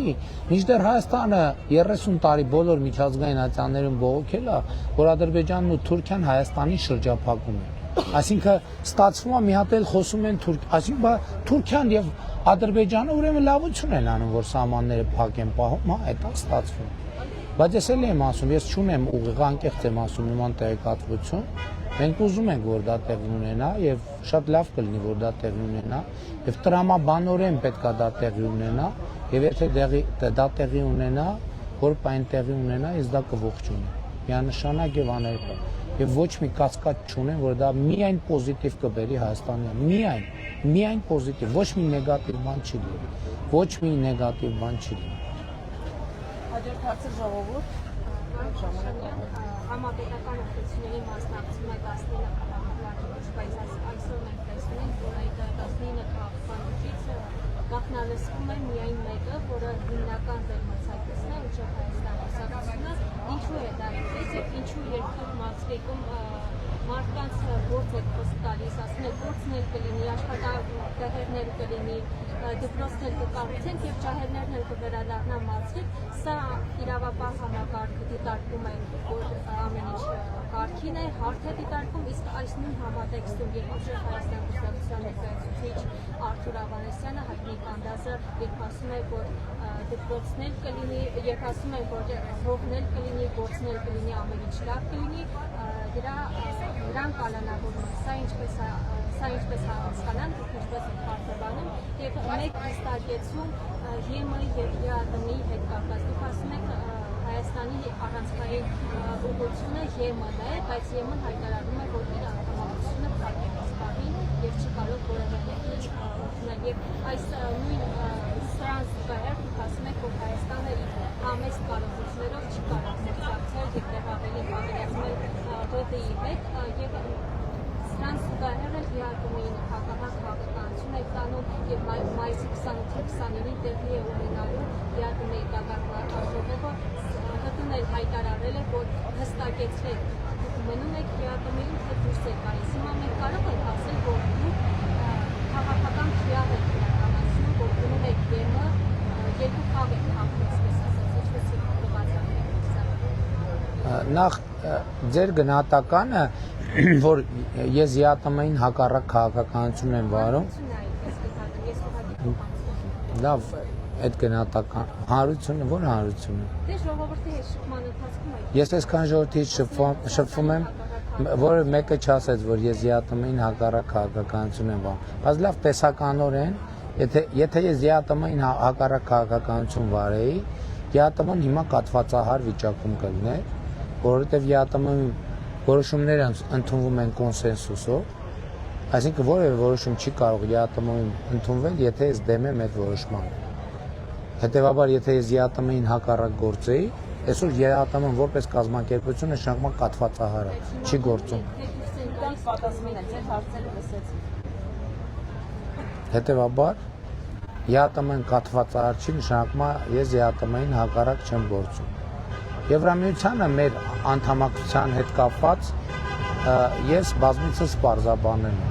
մինչդեռ Հայաստանը 30 տարի բոլոր միջազգային ատյաններում բողոքել է, որ Ադրբեջանն ու Թուրքիան Հայաստանի շրջափակում են։ Այսինքն ստացվում է մի հատ էլ խոսում են այսինքն Թուրքիան եւ Ադրբեջանը ուրեմն լավություն են անում, որ սահմանները փակեն պահում, հա, դա ստացվում։ Բայց ես էլ եմ ասում, ես չունեմ ուղիղ անկեղծ եմ ասում նման տեղեկատվություն։ Մենք ուզում ենք, որ դա տեղի ունենա եւ շատ լավ կլինի, որ դա տեղի ունենա եւ տրամաբանորեն պետքա դա տեղի ունենա եւ եթե դա տեղի ունենա, որ այն տեղի ունենա, ես դա կողջունեմ։ Միանշանակ եւ աներկա եւ ոչ մի կասկած չունեմ, որ դա միայն պոզիտիվ կբերի Հայաստանին, միայն պոզիտիվ, ոչ մի նեգատիվ բան չի լինի, ոչ մի նեգատիվ բան չի լինի։ Հաջորդ հարցը ժողովուրդ։ Համապետական օգնությունների մասնակցում է 19 քաղաքականությունից, բայց այսօր մենք տեսնում ենք, որ այդ 19 քաղաքականությունից գաղտնալսվում է միայն մեկը, որը հիմնական վերմրցակիցն է, ուժեղ Հայաստան Հասարակությունը, ինչու է դա այդպես եւ ինչու երկրորդ մասնակցում մարդկանց գործ եք խոսք տալիս, ասում եք գործն էլ կլինի, աշխատատեղերներ կլինի, դպրոցներ կկառուցենք եւ ջահելներն էլ կվերադառնան մացիկ, սա իրավապահ համակարգը դիտարկում է, որ ամեն ինչ կարգին է, հարթ է դիտարկում, իսկ այս նույն համատեքստում երբ ուժեղ Հայաստան Կուսակցության ներկայացուցիչ Արթուր Ավանեսյանը հայտնի Կանդազը երբ ասում է, որ դպրոցներ կլինի, երբ ասում է, որ հողներ կլինի, գործներ կլինի, ամեն ինչ լավ կլինի, դրան կանանավորում է, սա ինչպես հասկանան, ինչպես է պարտաբանում եւ մեկ հստակեցում ԵՄ եւ ԵԱՏՄ-ի հետ կապված։ Դուք ասում եք Հայաստանի առանցքային ուղղությունը ԵՄ-ն է, բայց ԵՄ-ն հայտարարում է, որ իր անդամակցությունը փակ է սպառին եւ չի կարող որևէ մեկի օգնել։ Եվ այս նույն սրանց վերջ դուք ասում եք, որ Հայաստանը իր համեստ կարողություններով չի կարող մրցակցել եւ տեղավելի հավելացնել ԲՏԻ-ի հետ եւ սրանց վերջ ԵԱՏՄ-ի հակառակ քաղաքականություն է տանում եւ մայիսի 28-29-ին տեղի է ունենալու ԵԱՏՄ-ի դատարանաժողովը հտունել հայտարարել է, որ հստակեցրեք մնում եք ԵԱՏՄ-ին թե դուրս եք գալիս։ Հիմա մենք կարող ենք ասել, որ դուք քաղաքական քիավ եք իրականացնում, որ նախ ձեր գնահատականը, որ ես ԵԱՏՄ-ին հակառակ քաղաքականություն եմ վարում, լավ, այդ գնահատական հանրությունը, ո՞ր հանրությունը։ Դե ժողովրդի հետ շփման ընթացքում այդ Ես այսքան ժողովրդից շփվում եմ, որը մեկը չասեց, որ ես ԵԱՏՄ-ին հակառակ քաղաքականություն եմ վարում։ Բայց լավ տեսականորեն, եթե ես ԵԱՏՄ-ին հակառակ քաղաքականություն վարեի, ԵԱՏՄ-ն հիմա կաթվածահար վիճակում կլիներ, որովհետև ԵԱՏՄ-ի որոշումները ընդունվում են կոնսենսուսով, այսինքն որևէ որոշում չի կարող ԵԱՏՄ-ին ընդունվել, եթե ես դեմ եմ այդ որոշմանը։ Հետևաբար, եթե ես ԵԱՏՄ-ին հակառակ գործեի, այսօր ԵԱՏՄ-ն որպես կազմակերպություն նշանակում կաթվածահար է, չի գործում։ Պատասխանել ձեր հարցերը լսեցի։ Հետևաբար, ԵԱՏՄ-ն կաթվածահար չի նշանակում ես ԵԱՏՄ-ին հակառակ չեմ գործում։ Եվրամիությանը մեր անդամակցության հետ կապված ես բազմիցս պարզաբանել եմ։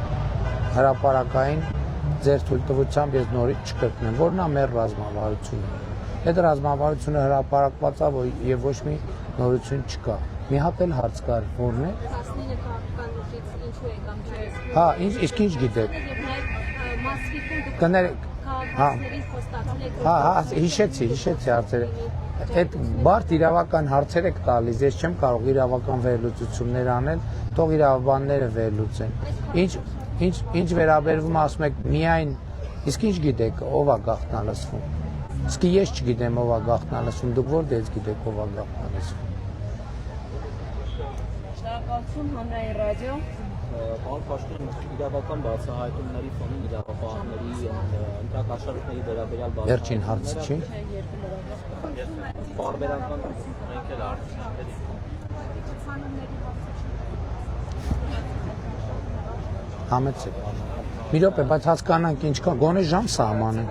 Հրապարակային ձեր թույլտվությամբ ես նորից չկրկնեմ, որն է մեր ռազմավարությունը։ Այդ ռազմավարությունը հրապարակված է եւ ոչ մի նորություն չկա։ Մի հատ էլ հարց կար, որն է։ 19 քաղաքական ուժից ինչու եկամ ջրես։ Հա, իսկ ինչ գիտեք։ Եվ նաև մասկիկում դուք Կներեք, քաղաքացիներին խոստացել եք, հա, հիշեցի հարցերը։ Այդ բարդ իրավական հարցեր եք տալիս, ես չեմ կարող իրավական վերլուծություններ անել, թող իրավաբանները վերլուծեն։ Ինչ վերաբերվում ասում եք միայն, իսկ ինչ գիտեք, ով է գաղտնալսվում։ Իսկ ես չգիտեմ ով է գաղտնալսվում, դուք որտեղից գիտեք ով է գաղտնալսվում։ Շնորհակալություն հանրային ռադիո։ Պարոն Փաշինյան, իրավական բացահայտումների ֆոնին իրավապահների ընտրակաշառքների վերաբերյալ Վերջին հարցը չի։ Բարբերական մենք էլ արդյունքների Համեցեք։ Մի րոպե, բայց հասկանանք ինչ կա, գոնե ժամ սահմանեն։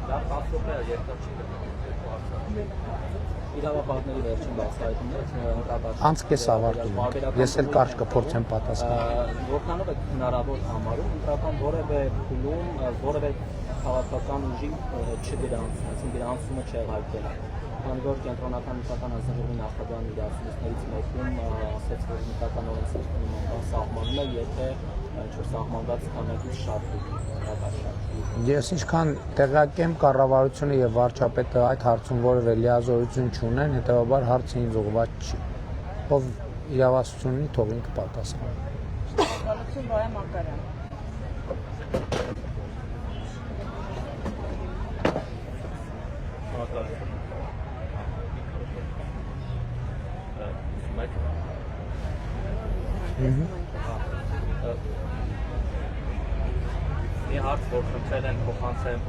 դա պատասխանը երկար չի գտնվում։ Իրավապահների վերջին բացահայտումները ընտրակաշառք Անցկես ավարտում եք։ Ես էլ կարճ կփորձեմ պատասխանել։ Որքանով է հնարավոր համարում ընտրական որևէ փուլում, որևէ քաղաքական ուժի չգրանցում, գրանցումը չեղարկել։ Քանի որ կենտրոնական միտական հանձնաժողովի նախագահան իր ասուլիսներից մեկում ասաց, որ միտական օրենսդրության նման սահմանում է, եթե ինչ-որ սահմանված քանակից շատ դեպի Ես ինչքան տեղյակ եմ, կառավարությունը եւ վարչապետը այդ հարցում որևէ լիազորություն չունեն, հետեւաբար հարցը ինձ ուղղված չի։ Ով իրավասություն ունի, թող ինքը պատասխանի։ Շնորհակալություն Վայա Մակարյան։ Մի հարց, որ խնդրել են փոխանցեմ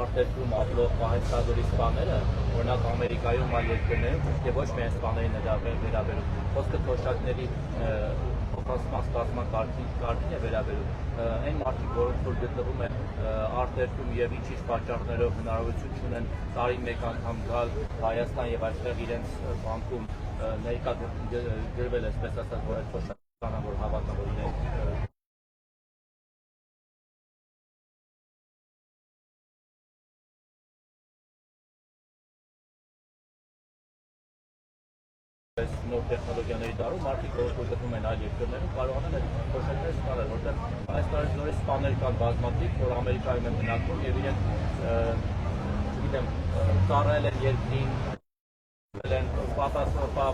արտերկրում ապրող հայաստանցի սպաները, օրինակ Ամերիկայում այլ երկրներում եւ ոչ միայն սպաներին վերաբերում։ Խոսքը թոշակների փոխանցման կարգին է վերաբերում։ Այն մարդիկ, որոնք որ գտնվում են արտերկրում եւ ինչ-ինչ պատճառներով հնարավորություն ունեն տարին մեկ անգամ գալ Հայաստան եւ այստեղ իրենց բանկում ներկա գրվել այսպես ասած, որ այդ թոշակը որ հավատա որ իրենք նոր տեխնոլոգիաների դարում մարդիկ որ գտնվում են այլ երկրներում կարողանան այդ փոխանցել ստանալ, որտեղ այս տարի նորից սպաներ կան բազմաթիվ, որ Ամերիկայում են բնակվում եւ իրենք չգիտեմ, ծառայել են երկրին,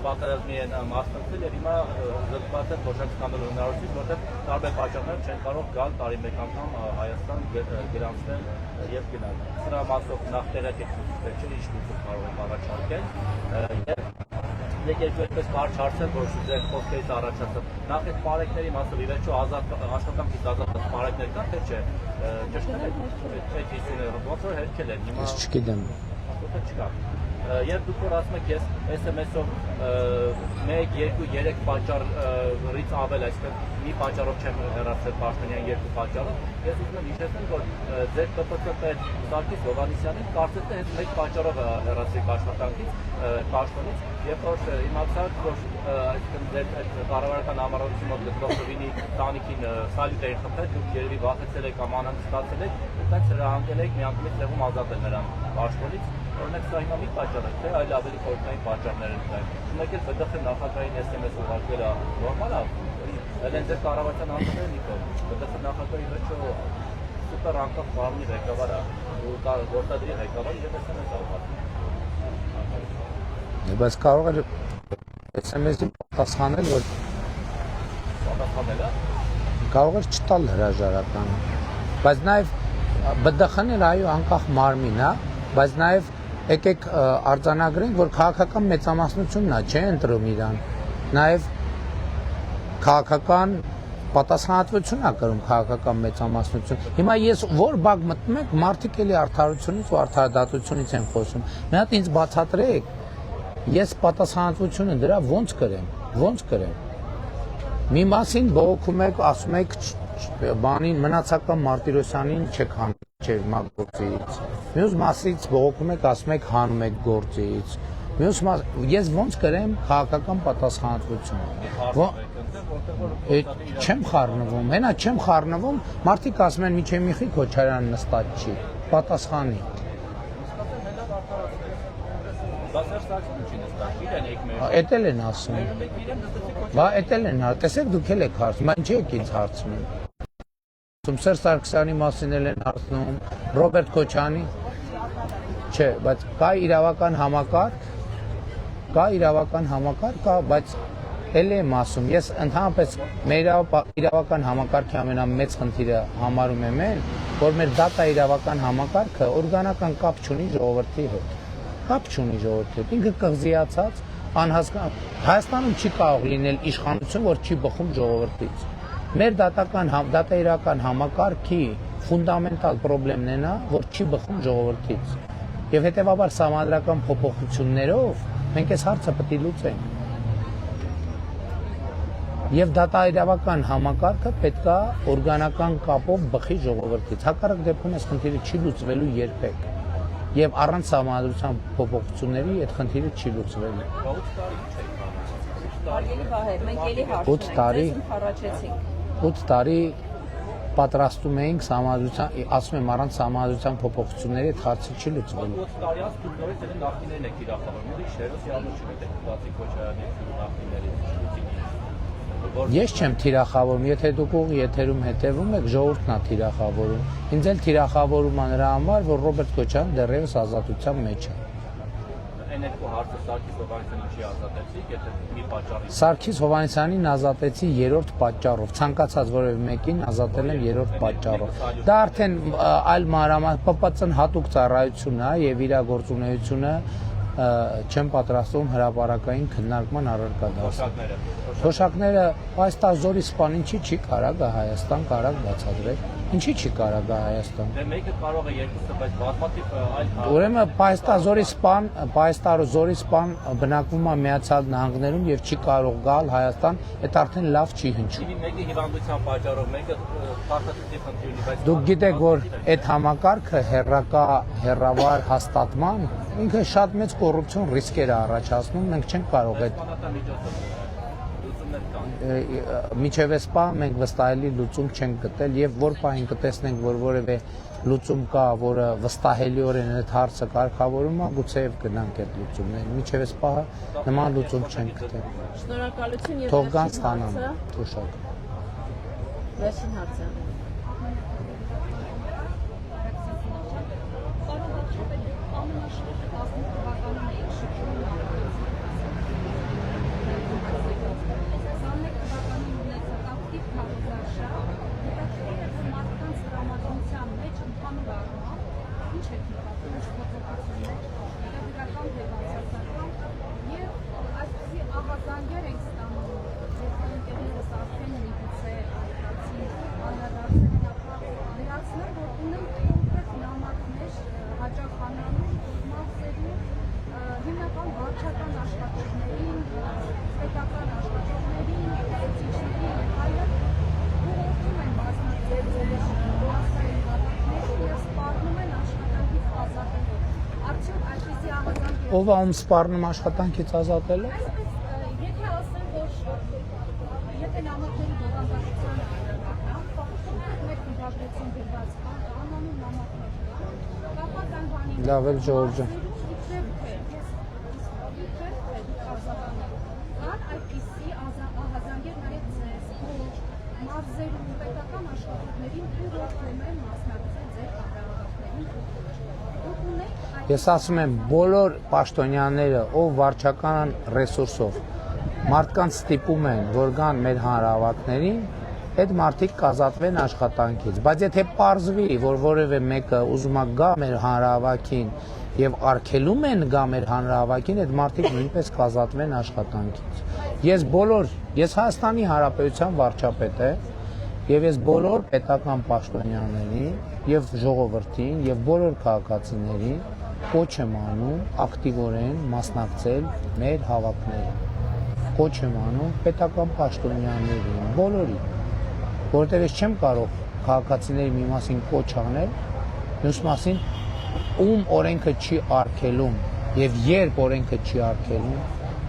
պատերազմի են մասնակցել եւ հիմա զրկված են փոխանցել ստանալու հնարավորություն, որտեղ տարբեր պատճառներ չեն կարող գալ տարի մեկ անգամ Հայաստան գրանցնել եւ գնալ։ Սրա մասով նախտեղեկ է չէ ինչ կարող են առաջարկել Եկեք այդպես կարճ հարցեր, որ ձեր խոսքերից առաջացավ։ Նախ այդ պարեկների մասով ի վերջո աշխատանքից ազատված պարեկներ կան, թե չէ։ Ճշտել եք այդ հիսունը, ոնց որ հերքել են հիմա։ Ես չգիտեմ։ Ասոտը չկա։ Երբ դուք որ ասում եք ես SMS-ով 1, 2, 3 պատճառից ավել, այսինքն մի պատճառով չեմ հեռացել Պաշտոնյան, երկու պատճառով, ես ուզում եմ հիշեցնել, որ ձեր ԿՊՑ պետ Սարգիս Հովհաննիսյանին կարծես թե մեկ պատճառով հեռացրիք աշխատանքից, Պաշտոնից, երբ որ իմացաք, որ այսինքն ձեր կառավարական համառոթի մոտ գտնվող Լևինի տանիքին սալյուտ էին խփել, դուք երևի վախեցել եք կամ անհանգստացել եք, այդպես հրահանգել եք միանգամից տեղում ազատել նրան Պաշտոնից, օրինակ սա հիմա մի պատճառ պատճառը չէ, այլ ավելի խորհրդային պատճառներ են դրանք։ Մեկ էլ ԲԴԽ նախագահային SMS ուղարկել է նորմալ է։ Դեն ձեր կառավարության անդամները նիկո։ ԲԴԽ նախագահի վերջո սուպեր անկախ մարմնի ղեկավար է, ու գործադրի ղեկավարը եւ SMS ուղարկել։ Բայց կարող է SMS-ի պատասխանել, որ պատասխանել է։ կարող է չտալ հրաժարականը։ Բայց նաև ԲԴԽ-ն էլ այո անկախ մարմին է, բայց նաև եկեք արձանագրենք, որ քաղաքական մեծամասնությունն է, չէ՞ ընտրում իրան։ Նաև քաղաքական պատասխանատվություն է կրում քաղաքական մեծամասնություն։ Հիմա ես որ բակ մտնում եք, մարդիկ էլի արդարությունից ու արդարադատությունից են խոսում։ Մի հատ ինձ բացատրեք, ես պատասխանատվությունը դրա ո՞նց կրեմ։ Մի մասին բողոքում եք, ասում եք բանին մնացական Մարտիրոսյանին չեք հանում չէ գործից։ Մյուս մասից բողոքում եք, ասում եք հանում եք գործից։ Ես ո՞նց կրեմ քաղաքական պատասխանատվություն։ Չեմ խառնվում, հենա չեմ խառնվում, մարդիկ ասում են միջև Միխի Քոչարյանը նստած չի, պատասխանի։ Էդ էլ են ասում։ Բա էդ էլ են, տեսեք դուք էլ եք հարցնում, այն չի եք ինձ հարցնում։ Սերժ Սարգսյանի մասին էլ են հարցնում, Ռոբերտ Քոչյանի։ Չէ, բայց կա իրավական համակարգ, բայց էլ եմ ասում, ես ընդհանրապես մեր իրավական համակարգի ամենամեծ խնդիրը համարում եմ այն, որ մեր դատա իրավական համակարգը օրգանական կապ չունի ժողովրդի հետ։ Ինքը կղզիացած, անհասկան։ Հայաստանում չի կարող լինել իշխանություն, որ չի բխում ժողովրդից։ Մեր դատա իրական համակարգի ֆունդամենտալ պրոբլեմն է նա, որ չի բխում ժողովրդից։ Եվ հետևաբար սահմանադրական փոփոխություններով մենք այս հարցը պետք է լուծենք։ Եվ դատաիրավական համակարգը պետք է օրգանական կապով բխի ժողովրդից։ Հակառակ դեպքում այս խնդիրը չի լուծվելու երբեք։ Եվ առանց սահմանադրության փոփոխությունների այդ խնդիրը չի լուծվելու։ 8 տարի պատրաստում էինք սահմանադրության, ասում եմ առանց սահմանադրության փոփոխությունների այդ հարցը չի լուծվելու։ 8 տարի անց դուք նորից դեռ նախնիներն եք իրականացնում, ուրիշ հերոս յալու չունեք Վասիլ Քոչարյանի նախնիներից։ Ես չեմ թիրախավորում, եթե դուք ուղի եթերում հետևում եք, ժողովուրդն է թիրախավորում։ Ինձ էլ թիրախավորում է նրա համար, որ Ռոբերտ Քոչարյանը դեռևս ազատության մեջ է։ Այն երկու հարցը Սարգիս Հովհաննիսյանին չի ազատեցի, եթե մի պատճառի։ Սարգիս Հովհաննիսյանին ազատեցի 3-րդ պատճառով, ցանկացած որևէ մեկին ազատել եմ 3-րդ պատճառով։ Դա արդեն այլ մանրամասն ՊՊՑ-ն հատուկ ծառայություն է եւ իր գործունեությունը չեմ պատրաստվում հրապարակային քննարկման առարկա դարձնել։ Թոշակները այս տազորի սպան ինչի չի կարա գա Հայաստան կարակ բացատրել։ Ինչի չի կարա գա Հայաստան։ Դե մեկը կարող է երկուսը, բայց բազմաթիվ այլ Ուրեմն Պայստազորի սպան բնակվում է Միացյալ Նահանգներում եւ չի կարող գալ Հայաստան, այդ արդեն լավ չի հնչում։ Մեկը հիվանդության պատճառով, մեկը պարտադիր խնդիր ունի, բայց Դուք գիտեք, որ այդ համակարգը հերրավար հաստատման ինքը շատ մեծ կոռուպցիոն ռիսկեր է առաջացնում, մենք չենք կարող այդ միջև էսպա մենք վստահելի լուծում չենք գտել եւ որ պահին կտեսնենք, որ որևէ լուծում կա, որը վստահելիորեն այդ հարցը կարգավորում է, գուցեև գնանք այդ լուծումներին։ Միջև էսպա նման լուծում չենք գտել։ Շնորհակալություն եւ Թող գան ստանան թոշակ։ Վերջին հարցը։ Ով ում սպառնում աշխատանքից ազատելը։ Եթե ասեմ, որ եթե նամակների բովանդակության մեկ դաշտեցին դրված անանուն նամակներ, կապած այն բանի։ Լավ էլ Ժորժը։ Ես Ես ասում եմ բոլոր պաշտոնյաները, ով վարչական ռեսուրսով մարդկանց ստիպում են, որ գան մեր հանրահավաքներին, այդ մարդիկ կազատվեն աշխատանքից։ Բայց եթե պարզվի, որ որևէ մեկը ուզում է գա մեր հանրահավաքին եւ արգելում են գա մեր հանրահավաքին, այդ մարդիկ նույնպես կազատվեն աշխատանքից։ Ես Հայաստանի Հանրապետության վարչապետ եմ եւ ես բոլոր պետական պաշտոնյաներին եւ ժողովրդին եւ բոլոր քաղաքացիներին կոչ եմ անում ակտիվորեն մասնակցել մեր հավաքներին։ Կոչ եմ անում պետական պաշտոնյաներին, բոլորին, որովհետեւ ես չեմ կարող քաղաքացիների մի մասին կոչ անել, մյուս մասին ում օրենքը չի արգելում եւ երբ օրենքը չի արգելում,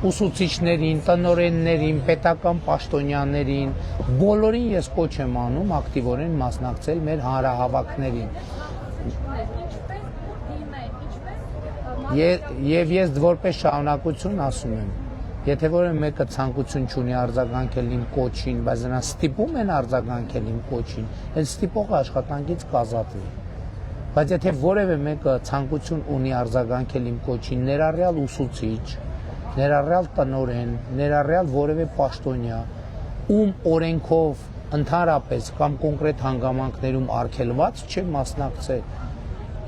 ուսուցիչներին, տնօրեններին, պետական պաշտոնյաներին, բոլորին ես կոչ եմ անում ակտիվորեն մասնակցել մեր հանրահավաքներին։ Եվ ես որպես շարունակություն ասում եմ, եթե որևէ մեկը ցանկություն չունի արձագանքել իմ կոչին, բայց նրան ստիպում են արձագանքել իմ կոչին, այդ ստիպողը աշխատանքից կազատվի։ Բայց եթե որևէ մեկը ցանկություն ունի արձագանքել իմ կոչին, ներառյալ ուսուցիչ, ներառյալ տնօրեն, ներառյալ որևէ պաշտոնյա, ում օրենքով ընդհանրապես կամ կոնկրետ հանգամանքներում արգելված չէ մասնակցել,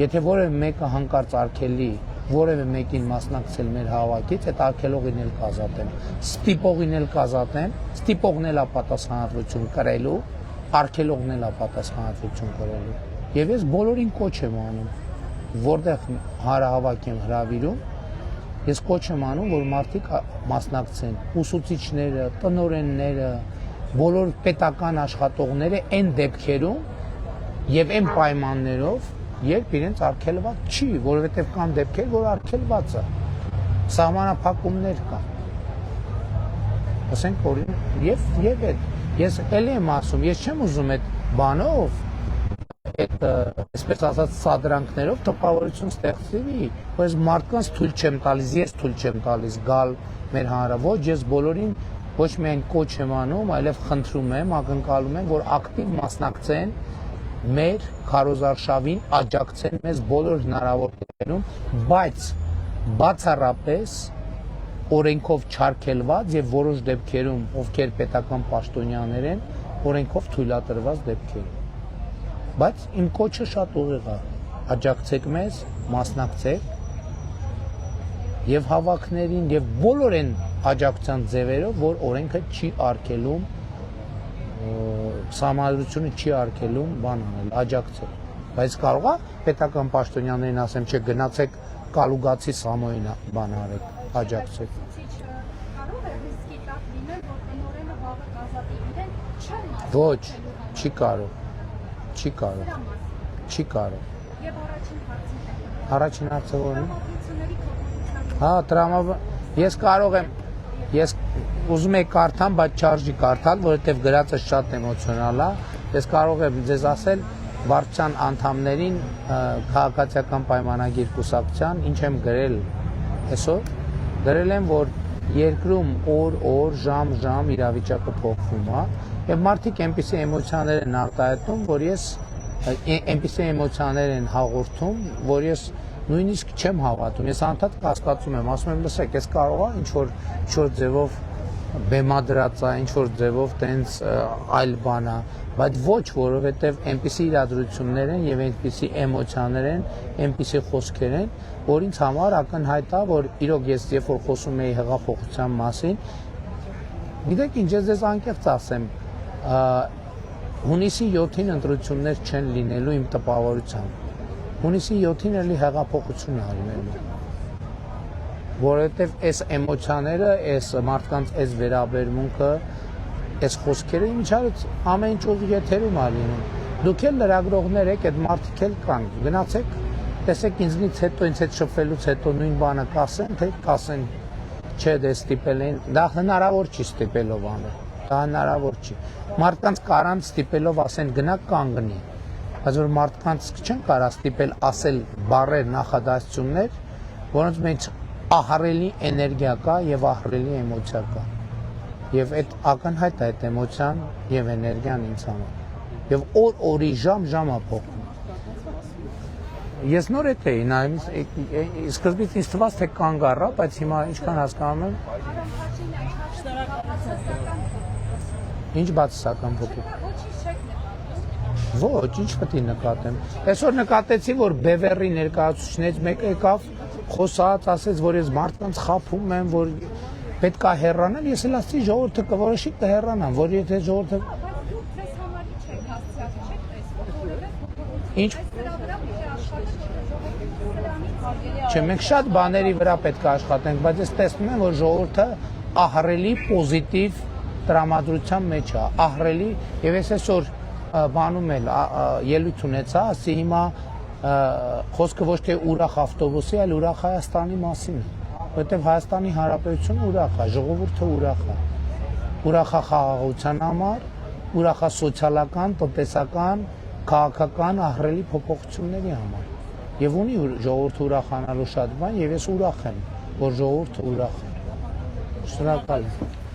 եթե որևէ մեկը հանկարծ արգելի որևէ մեկին մասնակցել մեր հավաքից, այդ արգելողին էլ կազատեմ, ստիպողին էլ կազատեմ, ստիպողն էլ ապատասխանատվություն կրելու, արգելողն էլ ապատասխանատվություն կրելու։ Եվ ես բոլորին կոչ եմ անում, որտեղ հանրահավաք եմ հրավիրում, ես կոչ եմ անում, որ մարդիկ մասնակցեն, ուսուցիչները, տնօրենները, բոլոր պետական աշխատողները այն դեպքերում եւ այն պայմաններով, երբ իրենց արգելված չի, որովհետեւ կան դեպքեր, որ արգելված է, սահմանափակումներ կան։ Ասենք օրինակ, եւ ես ելի եմ ասում, ես չեմ ուզում այդ բանով այդ այսպես ասած սադրանքներով տպավորություն ստեղծվի, որ ես մարդկանց թույլ չեմ տալիս, ես թույլ չեմ տալիս գալ մեր հանրահավաք, ոչ ես բոլորին ոչ միայն կոչ եմ անում, այլև խնդրում եմ, ակնկալում եմ, որ ակտիվ մասնակցեն մեր քարոզարշավին, աջակցեն մեզ բոլոր հնարավոր կերպերում, բայց բացառապես օրենքով չարգելված եւ որոշ դեպքերում, ովքեր պետական պաշտոնյաներ են, օրենքով թույլատրված դեպքերում։ Բայց իմ կոչը շատ ուղիղ է, աջակցեք մեզ, մասնակցեք եւ հավաքներին եւ բոլոր այն աջակցության ձևերով, որ օրենքը չի արգելում, սահմանադրությունը չի արգելում բան անել, աջակցել։ Բայց կարող է պետական պաշտոնյաներին ասեմ, չէ, գնացեք Կալուգացի Սամոյին բան արեք, աջակցեք։ Ոչ, չի կարող։ Չի կարող։ Չի կարող։ Եվ Առաջին հարցը ո՞րն է։ Հա, ես կարող եմ, ես ուզում եմ կարդամ, բայց չարժի կարդալ, որովհետև գրածը շատ էմոցիոնալ է։ Ես կարող եմ ձեզ ասել վարչության անդամներին քաղաքացիական պայմանագիր կուսակցության ինչ եմ գրել այսօր։ Գրել եմ, որ երկրում օր, ժամ իրավիճակը փոխվում է, եւ մարդիկ այնպիսի էմոցիաներ են արտահայտում, որ ես այնպիսի էմոցիաներ են հաղորդում, որ ես նույնիսկ չեմ հավատում։ Ես անդադ կասկածում եմ, ասում եմ, լսեք, ես կարող եմ ինչ-որ ձևով բեմադրած է, ինչ-որ ձևով տենց այլ բան է, բայց ոչ, որովհետև այնպիսի իրադրություններ են եւ այնպիսի էմոցիաներ են, այնպիսի խոսքեր են, որ ինձ համար ակնհայտ է, որ իրոք ես երբ որ խոսում եի հեղափոխության մասին, գիտեք ինչ, ես ձեզ անկեղծ ասեմ, հունիսի 7-ին ընտրություններ չեն լինելու իմ տպավորությամբ։ Հունիսի 7-ին էլի հեղափոխություն է լինելու։ Որովհետև այս էմոցիաները, այս մարդկանց այս վերաբերմունքը, այս խոսքերը ինչարից ամեն ինչ ուղիղ եթերում է լինում։ Դուք էլ լրագրողներ եք, այդ մարդիկ էլ կան։ Գնացեք, տեսեք ինձնից հետո, ինձ հետ շփվելուց հետո նույն բանը կասեն, թե կասեն, չէ, դե ստիպել են, դա հնարավոր չի ստիպելով անել։ Դա հնարավոր չի։ Մարդկանց կարան ստիպելով ասեն գնա կանգնի։ Բայց որ մարդկանց չեն կարա ստիպել ասել բառեր, նախադասություններ, որոնց մեջ ահռելի էներգիա կա եւ ահռելի էմոցիա կա։ Եվ այդ ակնհայտ է այդ էմոցիան եւ էներգիան ինձ համար։ Եվ օրի ժամը փոխվում։ Ես նոր էի նայում, սկզբից ինձ թվաց թե կանգ առա, բայց հիմա ինչքան հասկանում եմ, ինչ բացասական փոփոխ։ Ոչ, ինչ պետք է նկատեմ։ Այսօր նկատեցի, որ Բևերի ներկայացուցիչներից մեկը եկավ, խոսած, ասեց, որ ես մարդկանց խափում եմ, որ պետք է հեռանալ, ես էլ ասացի ժողովուրդը կորոշի կհեռանան, որ եթե ժողովուրդը Ինչ Չէ, մենք շատ բաների վրա պետք է աշխատենք, բայց ես տեսնում եմ, որ ժողովուրդը ահռելի պոզիտիվ տրամադրության մեջ է, ահռելի, եւ ես այսօր բանում էլ ելույթ ունեցա, ասի հիմա խոսքը ոչ թե ուրախ ավտոբուսի, այլ ուրախ Հայաստանի մասին է, որովհետեւ Հայաստանի Հանրապետությունը ուրախ է, ժողովուրդը ուրախ է, ուրախ է խաղաղության համար, ուրախ է սոցիալական, տնտեսական, քաղաքական ահռելի փոփոխությունների համար։ Եվ ունի ժողովուրդը ուրախանալու շատ բան, եւ ես ուրախ եմ, որ ժողովուրդը ուրախ է։ Շնորհակալ եմ։